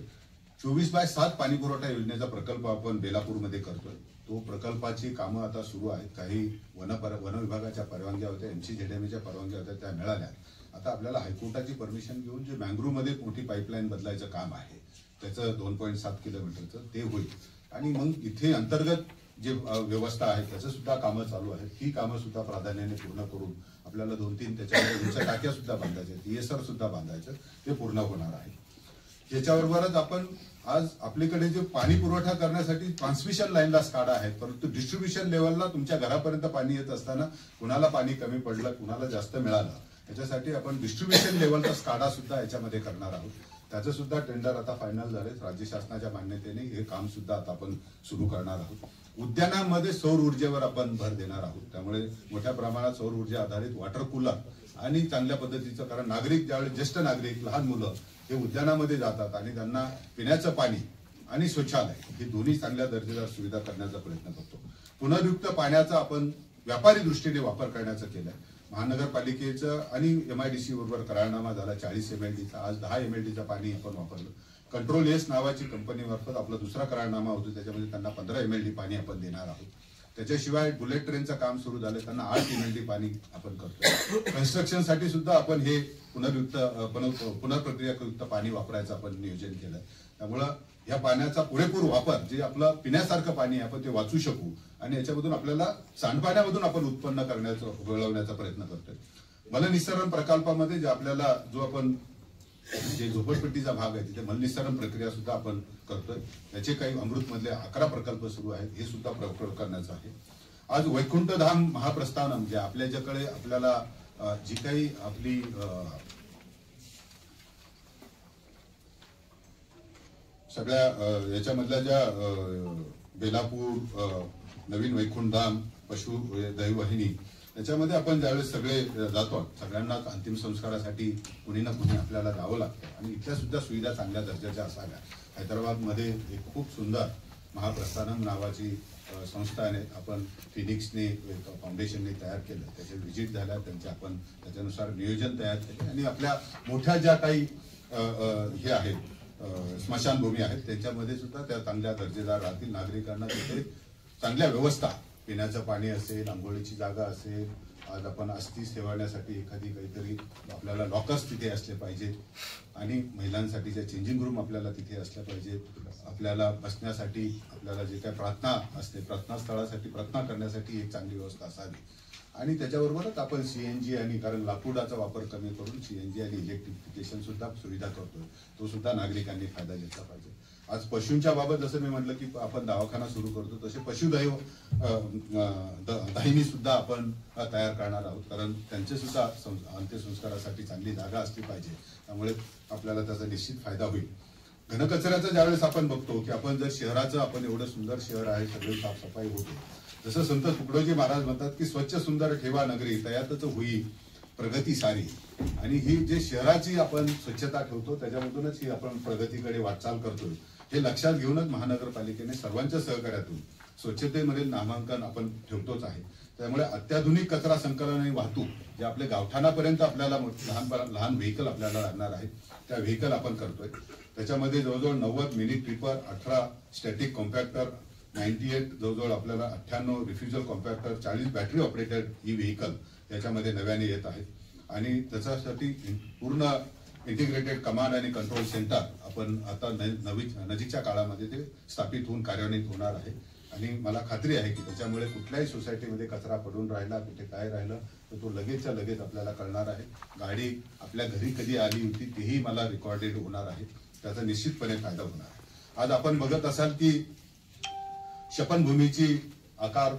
24/7 पाणी पुरवठा योजनेचा प्रकल्प आपण बेलापूरमध्ये करतोय. तो प्रकल्पाची कामं आता सुरू आहेत. काही वन विभागाच्या परवानग्या होत्या, MCZMAच्या परवानग्या होत्या, त्या मिळाल्या. आता आपल्याला हायकोर्टाची परमिशन घेऊन जे मँग्रोव्हमध्ये मोठी पाईपलाईन बदलायचं काम आहे त्याचं 2.7 किलोमीटरचं ते होईल. आणि मग इथे अंतर्गत जे व्यवस्था आहे त्याचं सुद्धा कामं चालू आहेत. ही कामं सुद्धा प्राधान्याने पूर्ण करून आपल्याला 2-3 त्याच्यामध्ये उंच टाक्या सुद्धा बांधायच्या, TSR सुद्धा बांधायचं, ते पूर्ण होणार आहे. याच्याबरोबरच आपण आज आपल्याकडे जे पाणी पुरवठा करण्यासाठी ट्रान्समिशन लाईनला स्काडा आहेत, परंतु डिस्ट्रीब्युशन लेवलला तुमच्या घरापर्यंत पाणी येत असताना कुणाला पाणी कमी पडलं, कुणाला जास्त मिळालं, याच्यासाठी आपण डिस्ट्रीब्युशन लेवलचा स्काडा सुद्धा याच्यामध्ये करणार आहोत. त्याचं सुद्धा टेंडर आता फायनल झाले. राज्य शासनाच्या मान्यतेने हे काम सुद्धा आता आपण सुरू करणार आहोत. उद्यानांमध्ये सौर ऊर्जेवर आपण भर देणार आहोत. त्यामुळे मोठ्या प्रमाणात सौर ऊर्जा आधारित वॉटर कूलर आणि चांगल्या पद्धतीचं, कारण नागरिक ज्यावेळी ज्येष्ठ नागरिक, लहान मुलं हे उद्यानामध्ये जातात आणि त्यांना पिण्याचं पाणी आणि शौचालय ही दोन्ही चांगल्या दर्जेदार सुविधा करण्याचा प्रयत्न करतो. पुनर्युक्त पाण्याचा आपण व्यापारी दृष्टीने वापर करण्याचं केलंय. महानगरपालिकेचं आणि MIDC बरोबर करारनामा झाला 40 MLDचा, आज 10 MLDचा पाणी आपण वापरलं. कंट्रोल एस नावाची कंपनी मार्फत आपला दुसरा करारनामा होतो, त्याच्यामध्ये त्यांना 15 MLD पाणी आपण देणार आहोत. त्याच्याशिवाय बुलेट ट्रेनचं काम सुरू झालं, त्यांना 8 MLD पाणी आपण करतो. कन्स्ट्रक्शनसाठी सुद्धा आपण हे पुनर्प्रक्रियायुक्त पाणी वापरायचं आपण नियोजन केलं. त्यामुळं या पाण्याचा पुरेपूर वापर, जे आपलं पिण्यासारखं पाणी आपण ते वाचू शकू आणि याच्यामधून आपल्याला सांडपाण्यामधून आपण उत्पन्न मिळवण्याचा प्रयत्न करतोय. मलनिस्सरण प्रकल्पामध्ये जे आपल्याला जे झोपडपट्टीचा भाग आहे तिथे मलनिस्सरण प्रक्रिया सुद्धा आपण करतोय. त्याचे काही अमृतमधले 11 प्रकल्प सुरू आहेत, हे सुद्धा प्रकल्प करण्याचं आहे. आज वैकुंठधाम महाप्रस्थानम म्हणजे आपल्याच्याकडे आपल्याला जी काही आपली सगळ्या याच्यामधल्या ज्या बेलापूर, नवीन वैकुंठधाम, पशु दैववाहिनी, त्याच्यामध्ये आपण ज्यावेळेस सगळे जातो, सगळ्यांना अंतिम संस्कारासाठी कुणी ना कुणी आपल्याला जावं लागतं आणि इथल्या सुद्धा सुविधा चांगल्या दर्जाच्या असाव्या. हैदराबादमध्ये एक खूप सुंदर महाप्रस्थानम नावाची संस्था आहे, आपण फिनिक्सने फाउंडेशनने तयार केलं. त्याचे व्हिजिट झाल्या, त्यांचे आपण त्याच्यानुसार नियोजन तयार केले आणि आपल्या मोठ्या ज्या काही हे आहेत स्मशानभूमी आहेत त्याच्यामध्ये सुद्धा त्या चांगल्या दर्जेदार राहतील. नागरिकांना तिथे चांगल्या व्यवस्था, पिण्याचं पाणी असेल, आंघोळीची जागा असेल, आज आपण अस्थी सेवण्यासाठी एखादी काहीतरी आपल्याला लॉकर्स तिथे असले पाहिजेत आणि महिलांसाठीच्या चेंजिंग रूम आपल्याला तिथे असल्या पाहिजेत. आपल्याला बसण्यासाठी, आपल्याला जे काही प्रार्थना असते, प्रार्थना स्थळासाठी प्रार्थना करण्यासाठी एक चांगली व्यवस्था असावी आणि त्याच्याबरोबरच आपण CNG आणि कारण लाकूडाचा वापर कमी करून CNG आणि इलेक्ट्रिफिकेशन सुद्धा सुविधा करतोय, तो सुद्धा नागरिकांनी फायदा घेतला पाहिजे. आज पशूंच्या बाबत जसं मी म्हटलं की आपण दवाखाना सुरू करतो, तसे दाहिनी सुद्धा आपण तयार करणार आहोत, कारण त्यांचे सुद्धा अंत्यसंस्कारासाठी चांगली जागा असली पाहिजे. त्यामुळे आपल्याला त्याचा निश्चित फायदा होईल. घनकचऱ्याचं ज्यावेळेस आपण बघतो की आपण जर शहराचं, आपण एवढं सुंदर शहर आहे, सगळी साफसफाई होते, जसं संत तुकडोजी महाराज म्हणतात की स्वच्छ सुंदर ठेवा नगरी, तयातच होई प्रगती सारी. आणि ही जे शहराची आपण स्वच्छता ठेवतो त्याच्यामधूनच ही आपण प्रगतीकडे वाटचाल करतोय, हे लक्षात घेऊनच महानगरपालिकेने सर्वांच्या सहकार्यातून स्वच्छतेमध्ये नामांकन आपण ठेवतोच आहे. त्यामुळे अत्याधुनिक कचरा संकलन आणि वाहतूक, जे आपल्या गावठाणापर्यंत आपल्याला लहान व्हेकल आपल्याला लागणार आहे, त्या व्हेकल आपण करतोय. त्याच्यामध्ये जवळजवळ 90 मिनी ट्रिपर, 18 स्टॅटिक कॉम्पॅक्टर, 98 जवळजवळ आपल्याला 98 refusal compactor, 40 battery operated vehicle याच्यामध्ये नव्याने येत आहेत. आणि त्याच्यासाठी पूर्ण इंटिग्रेटेड कमांड आणि कंट्रोल सेंटर आपण आता नजीकच्या काळामध्ये ते स्थापित होऊन कार्यान्वित होणार आहे. आणि मला खात्री आहे की त्याच्यामुळे कुठल्याही सोसायटीमध्ये कचरा पडून राहिला, कुठे काय राहिलं तर तो लगेचच्या लगेच आपल्याला कळणार आहे. गाडी आपल्या घरी कधी आली होती तेही मला रेकॉर्डेड होणार आहे, त्याचा निश्चितपणे फायदा होणार आहे. आज आपण बघत असाल की शपनभूमीची आकार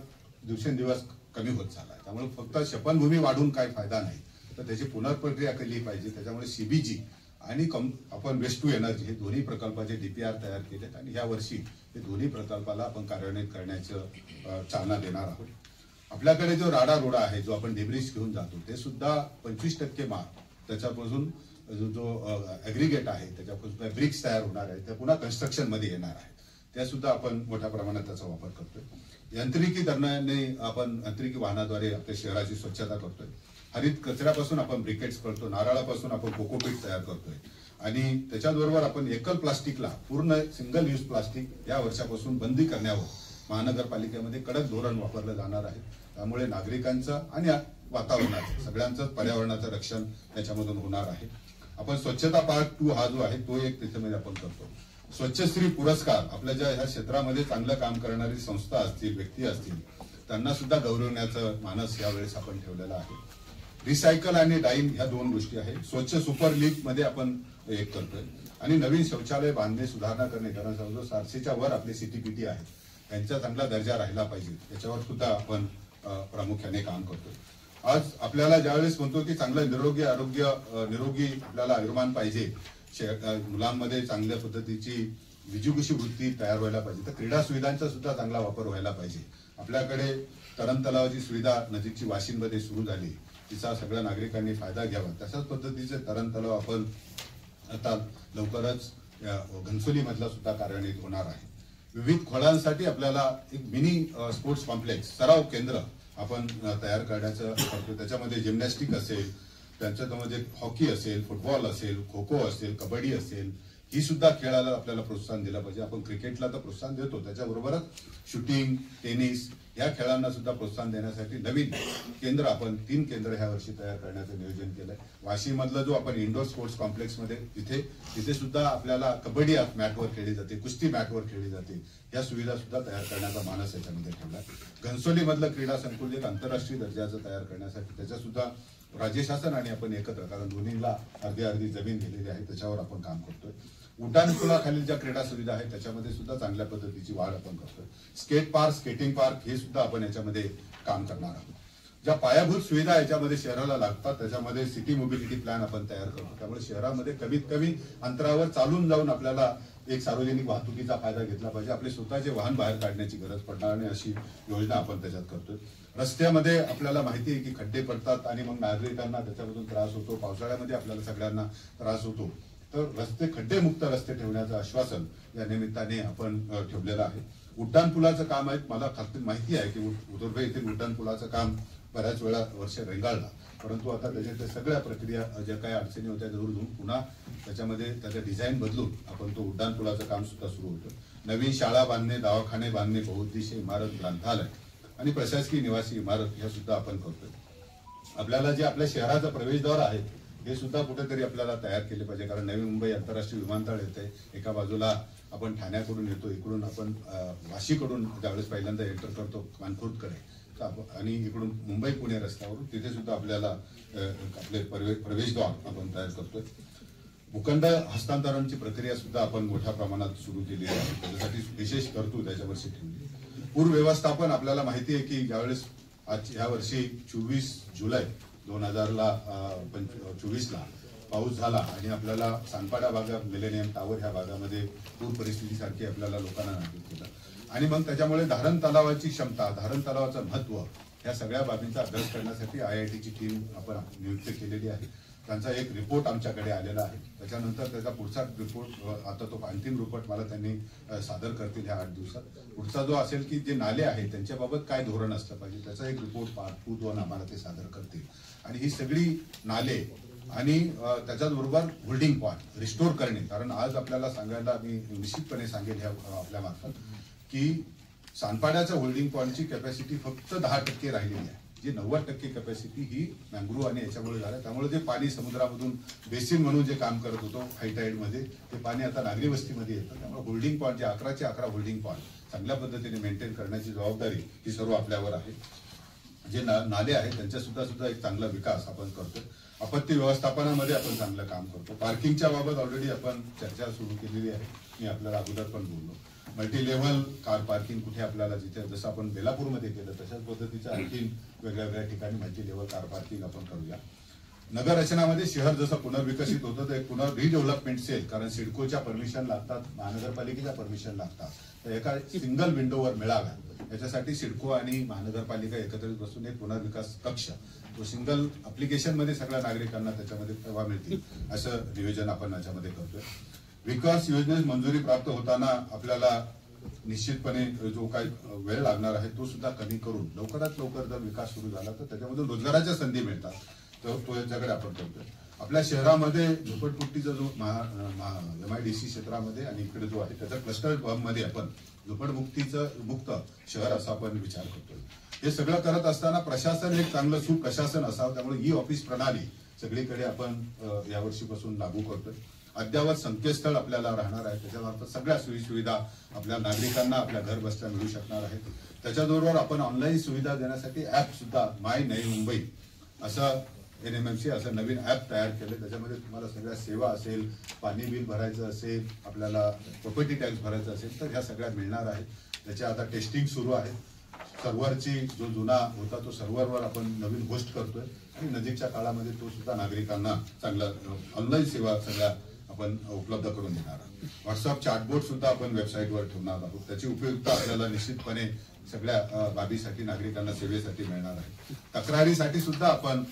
दिवसेंदिवस कमी होत चालला आहे. त्यामुळे फक्त शपनभूमी वाढून काय फायदा नाही, तर त्याची पुनर्प्रक्रिया केली पाहिजे. त्याच्यामुळे CBG आणि आपण वेस्ट टू एनर्जी हे दोन्ही प्रकल्पाचे DPR तयार केलेत आणि या वर्षी हे दोन्ही प्रकल्पाला आपण कार्यान्वित करण्याचं चालना देणार आहोत. आपल्याकडे जो राडा रोडा आहे, जो आपण डेब्रिज घेऊन जातो, ते सुद्धा 25% माल त्याच्यापासून जो ॲग्रिगेट आहे त्याच्यापासून ब्रिक्स तयार होणार आहे, त्या पुन्हा कन्स्ट्रक्शन मध्ये येणार आहे, त्या सुद्धा आपण मोठ्या प्रमाणात त्याचा वापर करतोय. यांत्रिकी दरम्याने आपण यांत्रिकी वाहनाद्वारे आपल्या शहराची स्वच्छता करतोय. हरित कचऱ्यापासून आपण ब्रिकेट्स करतो, नारळापासून आपण कोकोपीट तयार करतोय आणि त्याच्याबरोबर आपण एकल प्लास्टिकला, पूर्ण सिंगल यूज प्लास्टिक या वर्षापासून बंदी करण्यावर महानगरपालिकेमध्ये कडक धोरण वापरलं जाणार आहे. त्यामुळे नागरिकांचं आणि वातावरणाचं, सगळ्यांचं पर्यावरणाचं रक्षण त्याच्यामधून होणार आहे. आपण स्वच्छता पार्ट 2 हा जो आहे तो एक त्याच्यामध्ये आपण करतो. स्वच्छश्री पुरस्कार, आपल्या ज्या ह्या क्षेत्रामध्ये चांगलं काम करणारी संस्था असतील, व्यक्ती असतील, त्यांना सुद्धा गौरवण्याचं मानस यावेळेस आपण ठेवलेलं आहे. रिसायकल आणि डाईन ह्या 2 गोष्टी आहेत. स्वच्छ सुपर लीग मध्ये आपण एक करतोय आणि नवीन शौचालय बांधणे, सुधारणा करणे, कारण जवळजवळ 700च्या वर आपले CTPT आहेत, त्यांचा चांगला दर्जा राहिला पाहिजे, याच्यावर सुद्धा आपण प्रामुख्याने काम करतोय. आज आपल्याला ज्यावेळेस म्हणतो की चांगलं निरोगी आपल्याला आयुर्मान पाहिजे, मुलांमध्ये चांगल्या पद्धतीची विजुगुषी वृत्ती तयार व्हायला पाहिजे, तर क्रीडा सुविधांचा सुद्धा चांगला वापर व्हायला पाहिजे. आपल्याकडे तरण तलावाची सुविधा नजीकची वाशिंदमध्ये सुरू झाली, तिचा सगळ्या नागरिकांनी फायदा घ्यावा. तशाच पद्धतीचे तरण तलाव आपण आता लवकरच घनसोली मधला सुद्धा कार्यान्वित होणार आहे. विविध खोळांसाठी आपल्याला एक मिनी स्पोर्ट्स कॉम्प्लेक्स, सराव केंद्र आपण तयार करण्याचं करतो. त्याच्यामध्ये जिम्नॅस्टिक असेल, त्यांच्यामध्ये हॉकी असेल, फुटबॉल असेल, खो खो असेल, कबड्डी असेल, ही सुद्धा खेळाला आपल्याला प्रोत्साहन दिलं पाहिजे. आपण क्रिकेटला तर प्रोत्साहन देतो, त्याच्याबरोबरच शूटिंग, टेनिस या खेळांना सुद्धा प्रोत्साहन देण्यासाठी नवीन केंद्र आपण 3 केंद्र ह्या वर्षी तयार करण्याचं नियोजन केलंय. वाशीमधलं जो आपण इंडोर स्पोर्ट्स कॉम्प्लेक्समध्ये तिथे सुद्धा आपल्याला कबड्डी मॅटवर खेळली जाते, कुस्ती मॅटवर खेळली जाते, या सुविधा सुद्धा तयार करण्याचा मानस याच्यामध्ये ठेवला. घनसोलीमधलं क्रीडा संकुल एक आंतरराष्ट्रीय दर्जाचं तयार करण्यासाठी त्याच्या सुद्धा राज्य शासन आणि आपण एकत्र, कारण दोन्हीला अर्धी जमीन दिलेली आहे, त्याच्यावर आपण काम करतोय. उड्डाणपुलाखालील ज्या क्रीडा सुविधा आहेत त्याच्यामध्ये सुद्धा चांगल्या पद्धतीची वाढ आपण करतोय. स्केट पार्क, स्केटिंग पार्क हे सुद्धा आपण याच्यामध्ये काम करणार आहोत. ज्या पायाभूत सुविधा याच्यामध्ये शहराला लागतात त्याच्यामध्ये सिटी मोबिलिटी प्लॅन आपण तयार करतो. त्यामुळे शहरामध्ये कमीत कमी अंतरावर चालून जाऊन आपल्याला एक सार्वजनिक वाहतुकीचा फायदा घेतला पाहिजे. आपले स्वतःचे वाहन बाहेर काढण्याची गरज पडणार नाही अशी योजना आपण त्याच्यात करतोय. रस्त्यामध्ये आपल्याला माहिती आहे की खड्डे पडतात आणि मग नागरिकांना त्याच्यामधून त्रास होतो. पावसाळ्यामध्ये आपल्याला सगळ्यांना त्रास होतो. तर खड्डेमुक्त रस्ते ठेवण्याचं आश्वासन या निमित्ताने आपण ठेवलेलं आहे. उड्डाणपुलाचं काम आहे, मला माहिती आहे की उदुर्भे येथील उड्डाणपुलाचं काम बऱ्याच वेळा वर्ष रेंगाळला, परंतु आता त्याच्या सगळ्या प्रक्रिया ज्या काही अडचणी होत्या दूर होऊन पुन्हा त्याच्यामध्ये त्याचं डिझाईन बदलून आपण तो उड्डाणपुलाचं काम सुद्धा सुरू होतं. नवीन शाळा बांधणे, दवाखाने बांधणे, बहुउद्देशीय इमारत, ग्रंथालय आणि प्रशासकीय निवासी इमारत ह्या सुद्धा आपण करतोय. आपल्याला जे आपल्या शहराचा प्रवेशद्वार आहे हे सुद्धा कुठेतरी आपल्याला तयार केले पाहिजे, कारण नवी मुंबई आंतरराष्ट्रीय विमानतळ येते. एका बाजूला आपण ठाण्याकडून येतो, इकडून आपण वाशीकडून ज्यावेळेस पहिल्यांदा एंटर करतो मानखुर्दकडे आणि इकडून मुंबई पुणे रस्त्यावरून तिथे सुद्धा आपल्याला आपले प्रवेशद्वार आपण तयार करतोय. भूखंड हस्तांतरणाची प्रक्रिया सुद्धा आपण मोठ्या प्रमाणात सुरू केली आहे, त्याच्यासाठी विशेष तरतूद याच्या वर्षी ठेवली. पूर व्यवस्थापन आपल्याला माहिती आहे की ज्यावेळेस ह्या वर्षी 24 जुलै 2024ला पाऊस झाला आणि आपल्याला सानपाडा भागात मिलेनियम टावर ह्या भागामध्ये पूर परिस्थितीसारखी आपल्याला लोकांना नागरिक केलं आणि मग त्याच्यामुळे धारण तलावाची क्षमता, धारण तलावाचं महत्व या सगळ्या बाबींचा अभ्यास करण्यासाठी IITची टीम आपण नियुक्त केलेली आहे. त्यांचा एक रिपोर्ट आमच्याकडे आलेला आहे. त्याच्यानंतर त्याचा पुढचा रिपोर्ट आता तो अंतिम रिपोर्ट मला त्यांनी सादर करतील ह्या 8 दिवसात. पुढचा जो असेल की जे नाले आहेत त्यांच्याबाबत काय धोरण असलं पाहिजे त्याचा एक रिपोर्ट पार्ट 2 2 आम्हाला ते सादर करतील. आणि ही सगळी नाले आणि त्याच्याबरोबर होल्डिंग पॉईंट रिस्टोर करणे, कारण आज आपल्याला सांगायला मी निश्चितपणे सांगेल ह्या आपल्या मार्फत की सानपाड्याच्या होल्डिंग पॉईंटची कॅपॅसिटी फक्त 10% राहिलेली आहे. जी 90% कॅपॅसिटी ही मँग्रोव्ह आणि याच्यामुळे झालं. त्यामुळे जे पाणी समुद्रामधून बेसिन म्हणून जे काम करत होतो हाय टाईडमध्ये ते पाणी आता नागरी वस्तीमध्ये येतं. त्यामुळे होल्डिंग पॉईंट जे 11चे 11 होल्डिंग पॉईंट चांगल्या पद्धतीने मेंटेन करण्याची जबाबदारी ही सर्व आपल्यावर आहे. जे नाले आहेत त्यांच्या सुद्धा एक चांगला विकास आपण करतो. आपत्ती व्यवस्थापनामध्ये आपण चांगलं काम करतो. पार्किंगच्या बाबत ऑलरेडी आपण चर्चा सुरू केलेली आहे, मी आपल्याला अगोदर पण बोललो. मल्टी लेव्हल कार पार्किंग कुठे आपल्याला जिथे जसं आपण बेलापूरमध्ये केलं तशाच पद्धतीचं आणखी वेगळ्या ठिकाणी मल्टी लेव्हल कार पार्किंग आपण करूया. नगर रचनामध्ये शहर जसं पुनर्विकसित होतं तर पुन्हा रिडेव्हलपमेंट सेल, कारण सिडकोच्या परमिशन लागतात, महानगरपालिकेच्या परमिशन लागतात, तर एका सिंगल विंडोवर मिळाव्या याच्यासाठी सिडको आणि महानगरपालिका एकत्रित बसून एक पुनर्विकास कक्ष तो सिंगल अप्लिकेशनमध्ये सगळ्या नागरिकांना त्याच्यामध्ये सेवा मिळतील असं नियोजन आपण याच्यामध्ये करतोय. विकास योजनेस मंजुरी प्राप्त होताना आपल्याला निश्चितपणे जो काही वेळ लागणार आहे तो सुद्धा कमी करून लवकरात लवकर जर विकास सुरू झाला तर त्याच्यामधून रोजगाराच्या संधी मिळतात, तर तो याच्याकडे आपण करतोय. आपल्या शहरामध्ये झोपडपट्टीचा जो MIDC क्षेत्रामध्ये आणि इकडे जो आहे त्याचा क्लस्टर मध्ये आपण झोपडमुक्तीचं मुक्त शहर असा आपण विचार करतोय. हे सगळं करत असताना प्रशासन एक चांगलं सुप्रशासन असावं, त्यामुळे ई ऑफिस प्रणाली सगळीकडे आपण यावर्षीपासून लागू करतोय. अद्ययावत संकेतस्थळ आपल्याला राहणार आहे, त्याच्यामार्फत सगळ्या सोयीसुविधा आपल्या नागरिकांना आपल्या घर बसल्या मिळू शकणार आहेत. त्याच्याबरोबर आपण ऑनलाईन सुविधा देण्यासाठी ऍप सुद्धा माय नवी मुंबई असं NMMC असं नवीन ऍप तयार केलं. त्याच्यामध्ये तुम्हाला सगळ्या सेवा असेल, पाणी बिल भरायचं असेल, आपल्याला प्रॉपर्टी टॅक्स भरायचा असेल तर ह्या सगळ्या मिळणार आहेत. त्याच्या आता टेस्टिंग सुरू आहे. सर्व्हरची जो जुना होता तो सर्व्हरवर आपण नवीन होस्ट करतोय आणि नजीकच्या काळामध्ये तो सुद्धा नागरिकांना चांगला ऑनलाईन सेवा सगळ्या आपण उपलब्ध करून देणार आहोत. व्हॉट्सअप चॅटबोट सुद्धा आपण वेबसाईटवर ठेवणार आहोत. त्याची उपयुक्तता आपल्याला निश्चितपणे सगळ्या बाबीसाठी नागरिकांना सेवेसाठी मिळणार आहे. तक्रारीसाठी सुद्धा आपण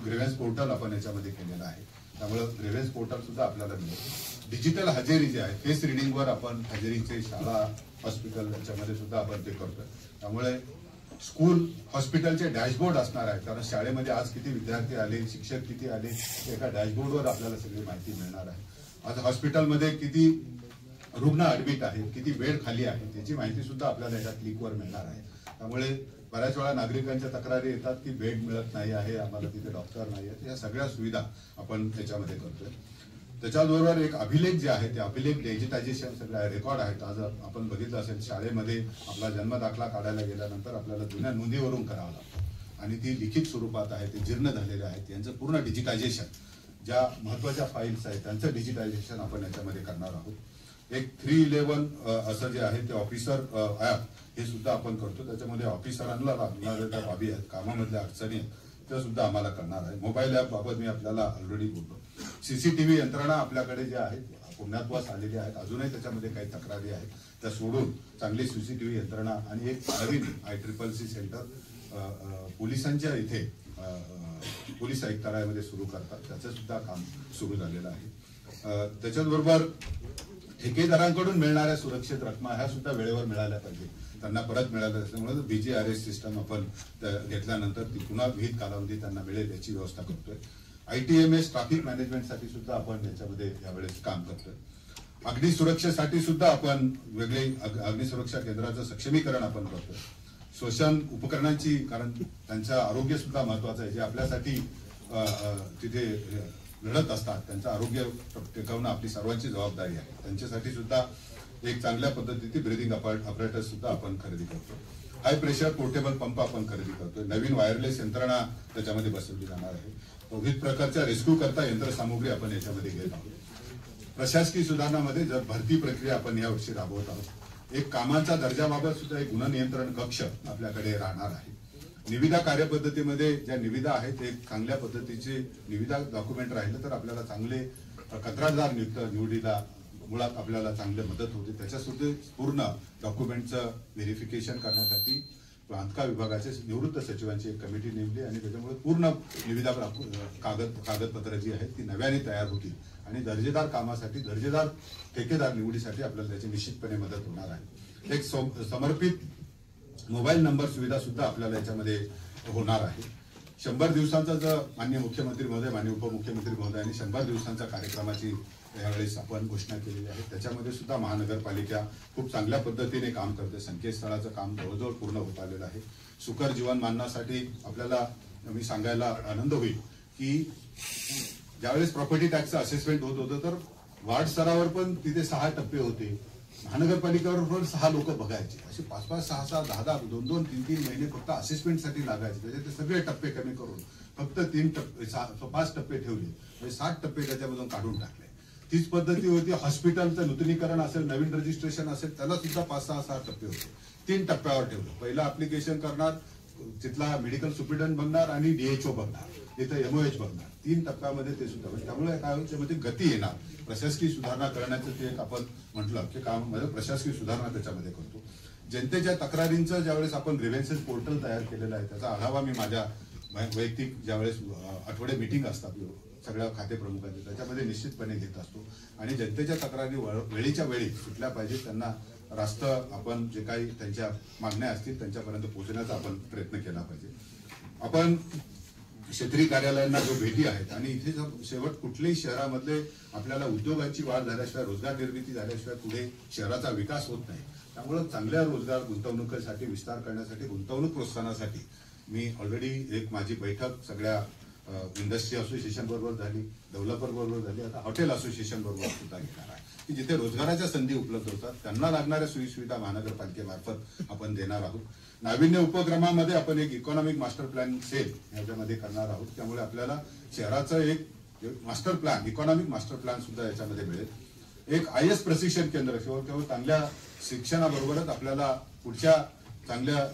ग्रीव्हन्स पोर्टल आपण याच्यामध्ये केलेलं आहे, त्यामुळे ग्रीव्हन्स पोर्टल सुद्धा आपल्याला मिळेल. डिजिटल हजेरी जे आहे फेस रिडिंगवर आपण हजेरीचे शाळा, हॉस्पिटल याच्यामध्ये सुद्धा आपण ते करतोय. त्यामुळे स्कूल हॉस्पिटलचे डॅशबोर्ड असणार आहे, कारण शाळेमध्ये आज किती विद्यार्थी आले, शिक्षक किती आले, एका डॅशबोर्डवर आपल्याला सगळी माहिती मिळणार आहे. आज हॉस्पिटलमध्ये किती रुग्ण ऍडमिट आहेत, किती बेड खाली आहे, त्याची माहिती सुद्धा आपल्याला एका क्लिकवर मिळणार आहे. त्यामुळे बऱ्याच वेळा नागरिकांच्या तक्रारी येतात की बेड मिळत नाही आहे, आम्हाला तिथे डॉक्टर नाही आहेत. या सगळ्या सुविधा आपण त्याच्यामध्ये करतोय. त्याच्याबरोबर एक अभिलेख जे आहे ते अभिलेख डिजिटायझेशन सगळ्या रेकॉर्ड आहेत. आज आपण बघितलं असेल शाळेमध्ये आपला जन्मदाखला काढायला गेल्यानंतर आपल्याला जुन्या नोंदीवरून करावा लागतो आणि ती लिखित स्वरूपात आहे, ते जीर्ण झालेले आहेत. यांचं पूर्ण डिजिटायझेशन, ज्या महत्वाच्या फाईल्स आहेत त्यांचं डिजिटायझेशन आपण याच्यामध्ये करणार आहोत. एक 311 असं जे आहे ते ऑफिसर ऍप हे सुद्धा आपण करतो. त्याच्यामध्ये ऑफिसरांना लागणाऱ्या त्या बाबी आहेत, कामामधल्या अडचणी आहेत, त्या सुद्धा आम्हाला करणार आहे. मोबाईल ऍप बाबत मी आपल्याला ऑलरेडी बोललो. सीसीटीव्ही यंत्रणा आपल्याकडे ज्या आहेत पुण्यात्वास आलेल्या आहेत, अजूनही त्याच्यामध्ये काही तक्रारी आहेत त्या सोडून चांगली सीसीटीव्ही यंत्रणा आणि एक नवीन ICCC सेंटर पोलिसांच्या इथे पोलीस आयुक्तालयामध्ये सुरू करतात, त्याचं सुद्धा काम सुरू झालेलं आहे. त्याच्याबरोबर ठेकेदारांकडून मिळणाऱ्या सुरक्षित रकमा ह्या सुद्धा वेळेवर मिळाल्या पाहिजे, त्यांना परत मिळाल्या असल्यामुळे BGRS सिस्टम आपण घेतल्यानंतर ती पुन्हा विहित कालावधी त्यांना मिळेल याची व्यवस्था करतोय. ITMS ट्रॅफिक मॅनेजमेंटसाठी सुद्धा आपण याच्यामध्ये यावेळेस काम करतोय. अग्नी सुरक्षेसाठी सुद्धा आपण वेगळे अग्निसुरक्षा केंद्राचं सक्षमीकरण आपण करतोय. श्वसन उपकरणांची, कारण त्यांचं आरोग्य सुद्धा महत्वाचं आहे, जे आपल्यासाठी तिथे लढत असतात, त्यांचं आरोग्य टिकवणं आपली सर्वांची जबाबदारी आहे. त्यांच्यासाठी सुद्धा एक चांगल्या पद्धतीने ब्रिदिंग अपॅरेटस सुद्धा आपण खरेदी करतो. हाय प्रेशर पोर्टेबल पंप आपण खरेदी करतोय. नवीन वायरलेस यंत्रणा त्याच्यामध्ये बसवली जाणार आहे. विविध प्रकारच्या रेस्क्यू करता यंत्रसामुग्री आपण याच्यामध्ये घेत आहोत. प्रशासकीय सुधारणामध्ये जर भरती प्रक्रिया आपण यावर्षी राबवत आहोत. एक कामाचा दर्जाबाबत सुद्धा एक गुन्हा नियंत्रण कक्ष आपल्याकडे राहणार आहे. निविदा कार्यपद्धतीमध्ये ज्या निविदा आहेत ते चांगल्या पद्धतीचे निविदा डॉक्युमेंट राहिलं तर आपल्याला चांगले कंत्राटदार निवडीला मुळात आपल्याला चांगली मदत होते. त्याच्यासुद्धा पूर्ण डॉक्युमेंटचं व्हेरिफिकेशन करण्यासाठी बांधकाम विभागाचे निवृत्त सचिवांची एक कमिटी नेमली आणि त्याच्यामुळे पूर्ण निविदा कागदपत्र जी आहेत ती नव्याने तयार होतील आणि दर्जेदार कामासाठी, दर्जेदार ठेकेदार निवडीसाठी आपल्याला त्याची निश्चितपणे मदत होणार आहे. एक समर्पित मोबाईल नंबर सुविधा सुद्धा आपल्याला याच्यामध्ये होणार आहे. 100 दिवसांचा जो माननीय मुख्यमंत्री महोदय, माननीय उपमुख्यमंत्री महोदयांनी 100 दिवसांच्या कार्यक्रमाची यावेळेस आपण घोषणा केलेली आहे. त्याच्यामध्ये सुद्धा महानगरपालिका खूप चांगल्या पद्धतीने काम करते. संकेतस्थळाचं काम जवळजवळ पूर्ण होत आलेलं आहे. सुकर जीवन मानण्यासाठी आपल्याला मी सांगायला आनंद होईल की ज्यावेळेस प्रॉपर्टी टॅक्सचं असेसमेंट होत होतं तर वार्ड स्तरावर पण तिथे 6 टप्पे होते. महानगरपालिकेवर पण 6 लोक बघायचे. असे 5-5, 6-6, 10-10, 2-2, 3-3 महिने फक्त असेसमेंटसाठी लागायचे. त्याचे ते सगळे टप्पे कमी करून फक्त 5 टप्पे ठेवले, म्हणजे 7 टप्पे त्याच्यामधून काढून टाकले. तीच पद्धती होती. हॉस्पिटलचं नूतनीकरण असेल, नवीन रजिस्ट्रेशन असेल, त्याला सुद्धा 5-6 टप्पे होते. 3 टप्प्यावर ठेवलं. पहिला ऍप्लिकेशन करणार, तिथला मेडिकल सुप्रिंटेंडंट बघणार आणि DHO बघणार, इथं MOH बघणार. 3 टप्प्यामध्ये ते सुद्धा. त्यामुळे काय होईल, त्यामध्ये गती येणार. प्रशासकीय सुधारणा करण्याचं ते एक आपण म्हटलं की काम म्हणजे प्रशासकीय सुधारणा त्याच्यामध्ये करतो. जनतेच्या तक्रारींचं ज्यावेळेस आपण ग्रीव्हन्सेस पोर्टल तयार केलेलं आहे त्याचा आढावा मी माझ्या वैयक्तिक ज्यावेळेस आठवडे मीटिंग असतात सगळ्या खाते प्रमुखांची त्याच्यामध्ये निश्चितपणे घेत असतो आणि जनतेच्या तक्रारी वेळीच्या वेळी सुटल्या पाहिजे. त्यांना रास्त आपण जे काही त्यांच्या मागण्या असतील त्यांच्यापर्यंत पोहोचण्याचा आपण प्रयत्न केला पाहिजे. आपण क्षेत्रीय कार्यालयांना जो भेटी आहेत आणि इथे शेवट कुठल्याही शहरामधले आपल्याला उद्योगांची वाढ झाल्याशिवाय, रोजगार निर्मिती झाल्याशिवाय पुढे शहराचा विकास होत नाही. त्यामुळे चांगल्या रोजगार गुंतवणुकीसाठी, विस्तार करण्यासाठी, गुंतवणूक प्रोत्साहनासाठी मी ऑलरेडी एक माझी बैठक सगळ्या इंडस्ट्री असोसिएशन बरोबर झाली, डेव्हलपर बरोबर झाली, आता हॉटेल असोसिएशन बरोबर सुद्धा घेणार आहे की जिथे रोजगाराच्या संधी उपलब्ध होतात त्यांना लागणाऱ्या सोयीसुविधा महानगरपालिकेमार्फत आपण देणार आहोत. नाविन्य उपक्रमामध्ये आपण एक इकॉनॉमिक मास्टर प्लॅन सेल याच्यामध्ये करणार आहोत. त्यामुळे आपल्याला शहराचं एक master plan, economic master plan सुद्धा याच्यामध्ये मिळेल. एक IAS प्रशिक्षण केंद्र केवळ चांगल्या शिक्षणाबरोबरच आपल्याला पुढच्या चांगल्या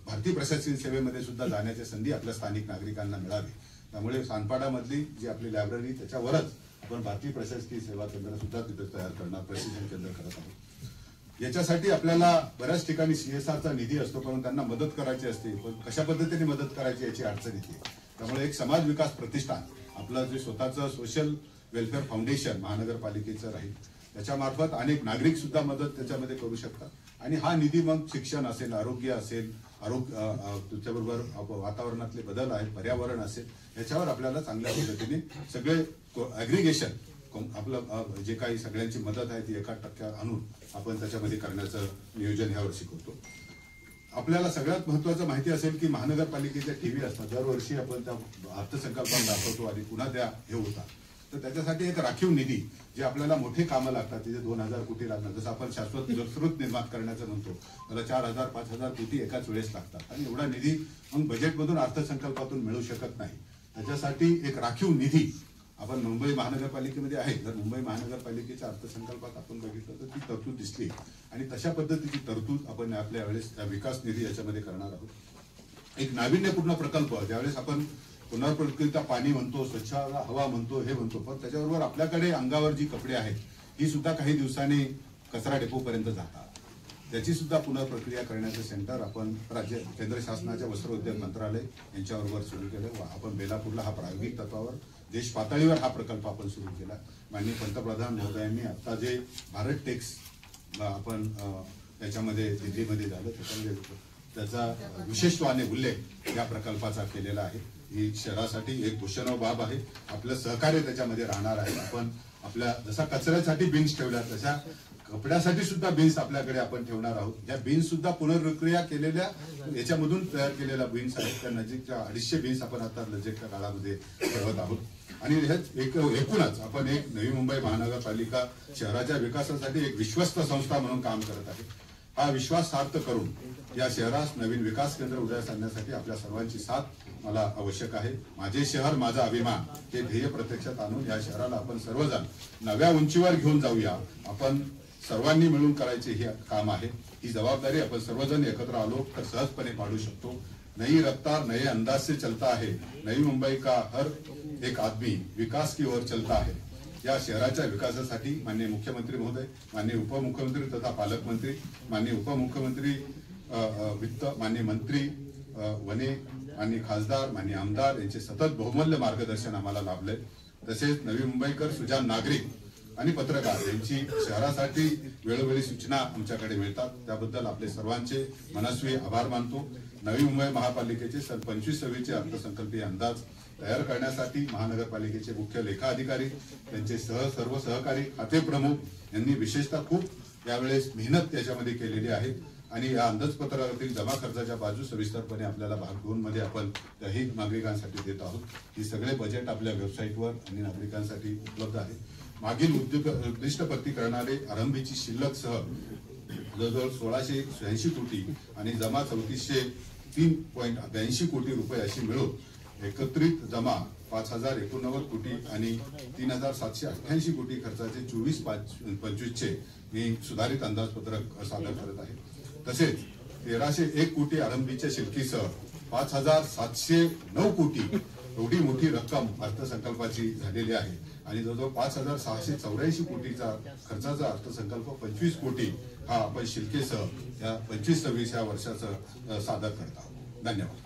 भारतीय प्रशासकीय सेवेमध्ये सुद्धा जाण्याची संधी आपल्या स्थानिक नागरिकांना मिळावी. त्यामुळे सानपाडामधली जी आपली लायब्ररी त्याच्यावरच आपण भारतीय प्रशासकीय सेवा केंद्र सुद्धा तिथे तयार करणार, प्रशिक्षण केंद्र करत आहोत. याच्यासाठी आपल्याला बऱ्याच ठिकाणी CSRचा निधी असतो, पण त्यांना मदत करायची असते, पण कशा पद्धतीने मदत करायची याची अडचण येते. त्यामुळे एक समाज विकास प्रतिष्ठान आपलं जे स्वतःचं सोशल वेलफेअर फाउंडेशन महानगरपालिकेचं राहील त्याच्यामार्फत अनेक नागरिक सुद्धा मदत त्याच्यामध्ये करू शकतात आणि हा निधी मग शिक्षण असेल, आरोग्य असेल, त्याच्याबरोबर वातावरणातले बदल आहेत, पर्यावरण असेल, याच्यावर आपल्याला चांगल्या पद्धतीने सगळे ॲग्रिगेशन आपलं जे काही सगळ्यांची मदत आहे ती 1% आणून आपण त्याच्यामध्ये करण्याचं नियोजन ह्या वर्षी करतो. आपल्याला सगळ्यात महत्वाचं माहिती असेल की महानगरपालिकेच्या टीव्ही असतात, दरवर्षी आपण त्या अर्थसंकल्पात दाखवतो आणि पुन्हा त्या हे होतात. तर त्याच्यासाठी एक राखीव निधी जे आपल्याला मोठे कामं लागतात, तिथे 2000 कोटी लागतात. जसं आपण शाश्वत जलस्रोत निर्माण करण्याचं म्हणतो, त्याला 4000-5000 कोटी एकाच वेळेस लागतात आणि एवढा निधी मग बजेटमधून अर्थसंकल्पातून मिळू शकत नाही. त्याच्यासाठी एक राखीव निधी आपण मुंबई महानगरपालिकेमध्ये आहे. जर मुंबई महानगरपालिकेच्या अर्थसंकल्पात आपण बघितलं तर ती तरतूद दिसली आणि तशा पद्धतीची तरतूद आपण आपल्या वेळेस विकास निधी याच्यामध्ये करणार आहोत. एक नाविन्यपूर्ण प्रकल्प, ज्यावेळेस आपण पुनर्प्रक्रिया पाणी म्हणतो, स्वच्छ हवा म्हणतो, हे म्हणतो, पण त्याच्याबरोबर आपल्याकडे अंगावर जी कपडे आहेत ही सुद्धा काही दिवसांनी कचरा डेपोपर्यंत जातात. त्याची सुद्धा पुनर्प्रक्रिया करण्याचं सेंटर आपण केंद्र शासनाच्या वस्त्रोद्योग मंत्रालय यांच्याबरोबर सुरू केलं. आपण बेलापूरला हा प्रायोगिक तत्वावर देश पातळीवर हा प्रकल्प आपण सुरू केला. माननीय पंतप्रधान महोदयांनी आता जे भारत टेक्स आपण त्याच्यामध्ये दिल्लीमध्ये झालं, त्याच्यामध्ये त्याचा विशेषत्वाने उल्लेख या प्रकल्पाचा केलेला आहे. ही शहरासाठी एक भूषण बाब आहे. आपलं सहकार्य त्याच्यामध्ये राहणार आहे. आपण आपल्या जसा कचऱ्यासाठी बिन्स ठेवल्या तशा कपड्यासाठी सुद्धा बिन्स आपल्याकडे आपण ठेवणार आहोत. या बिन्स सुद्धा पुनर्प्रक्रिया केलेल्या याच्यामधून तयार केलेल्या बिन्स आहेत. त्या नजीकच्या 250 बिन्स आपण आता नजीकच्या काळामध्ये ठेवत आहोत आणि एकूणच आपण एक नवी मुंबई महानगरपालिका शहराच्या विकासासाठी एक विश्वस्त संस्था म्हणून काम करत आहे. हा विश्वास सार्थ करून या शहरास नवीन विकास केंद्र उदयास आणण्यासाठी आपल्या सर्वांची साथ मला आवश्यक आहे. माझे शहर माझा अभिमान हे ध्येय प्रत्यक्षात आणून या शहराला आपण सर्वजण नव्या उंचीवर घेऊन जाऊया. आपण सर्वांनी मिळून करायचे हे काम आहे. ही जबाबदारी आपण सर्वजण एकत्र आलो तर सहजपणे पाडू शकतो. नई रफ्तार नए अंदाज से चलता है, नवी मुंबई का हर एक आदमी विकास की ओर चलता है. या शहराच्या विकासासाठी माननीय मुख्यमंत्री महोदय, माननीय उपमुख्यमंत्री तथा पालकमंत्री, माननीय उपमुख्यमंत्री वित्त, माननीय मंत्री वने, माननीय खासदार, माननीय आमदार यांचे सतत बहुमूल्य मार्गदर्शन आम्हाला लाभले. तसेच नवी मुंबईकर, सुजाण नागरिक आणि पत्रकार यांची शहरासाठी वेळोवेळी सूचना आमच्याकडे मिळतात. त्याबद्दल आपले सर्वांचे मनस्वी आभार मानतो. नवी मुंबई महापालिकेचे सन 25-26 अर्थसंकल्पीय अंदाज तयार करण्यासाठी महानगरपालिकेचे मुख्य लेखा अधिकारी, त्यांचे सर्व सहकारी, खाते प्रमुख यांनी विशेषतः खूप यावेळेस मेहनत त्याच्यामध्ये केलेली आहे आणि या अंदाजपत्रकातील जमा खर्चाच्या बाजू सविस्तरपणे आपल्याला भाग 2 मध्ये आपण त्याही नागरिकांसाठी देत आहोत. ही सगळे बजेट आपल्या वेबसाईटवर आणि नागरिकांसाठी उपलब्ध आहे. मागील उद्दिष्टपूर्ती करणारे आरंभीची शिल्लक सह जवळजवळ 1686 कोटी आणि जमा 3403.82 कोटी रुपये अशी मिळून एकत्रित जमा 5089 कोटी आणि 3788 कोटी खर्चाचे 24/25 मी सुधारित अंदाजपत्रक सादर करत आहे. तसेच 1301 कोटी आरंभीच्या शिल्लकीसह 5709 कोटी एवढी मोठी रक्कम अर्थसंकल्पाची झालेली आहे आणि जवळजवळ 5684 कोटीचा खर्चाचा अर्थसंकल्प 25 कोटी हा आपण शिल्लकीसह या 25-26 या वर्षाचं सादर करत आहोत. धन्यवाद.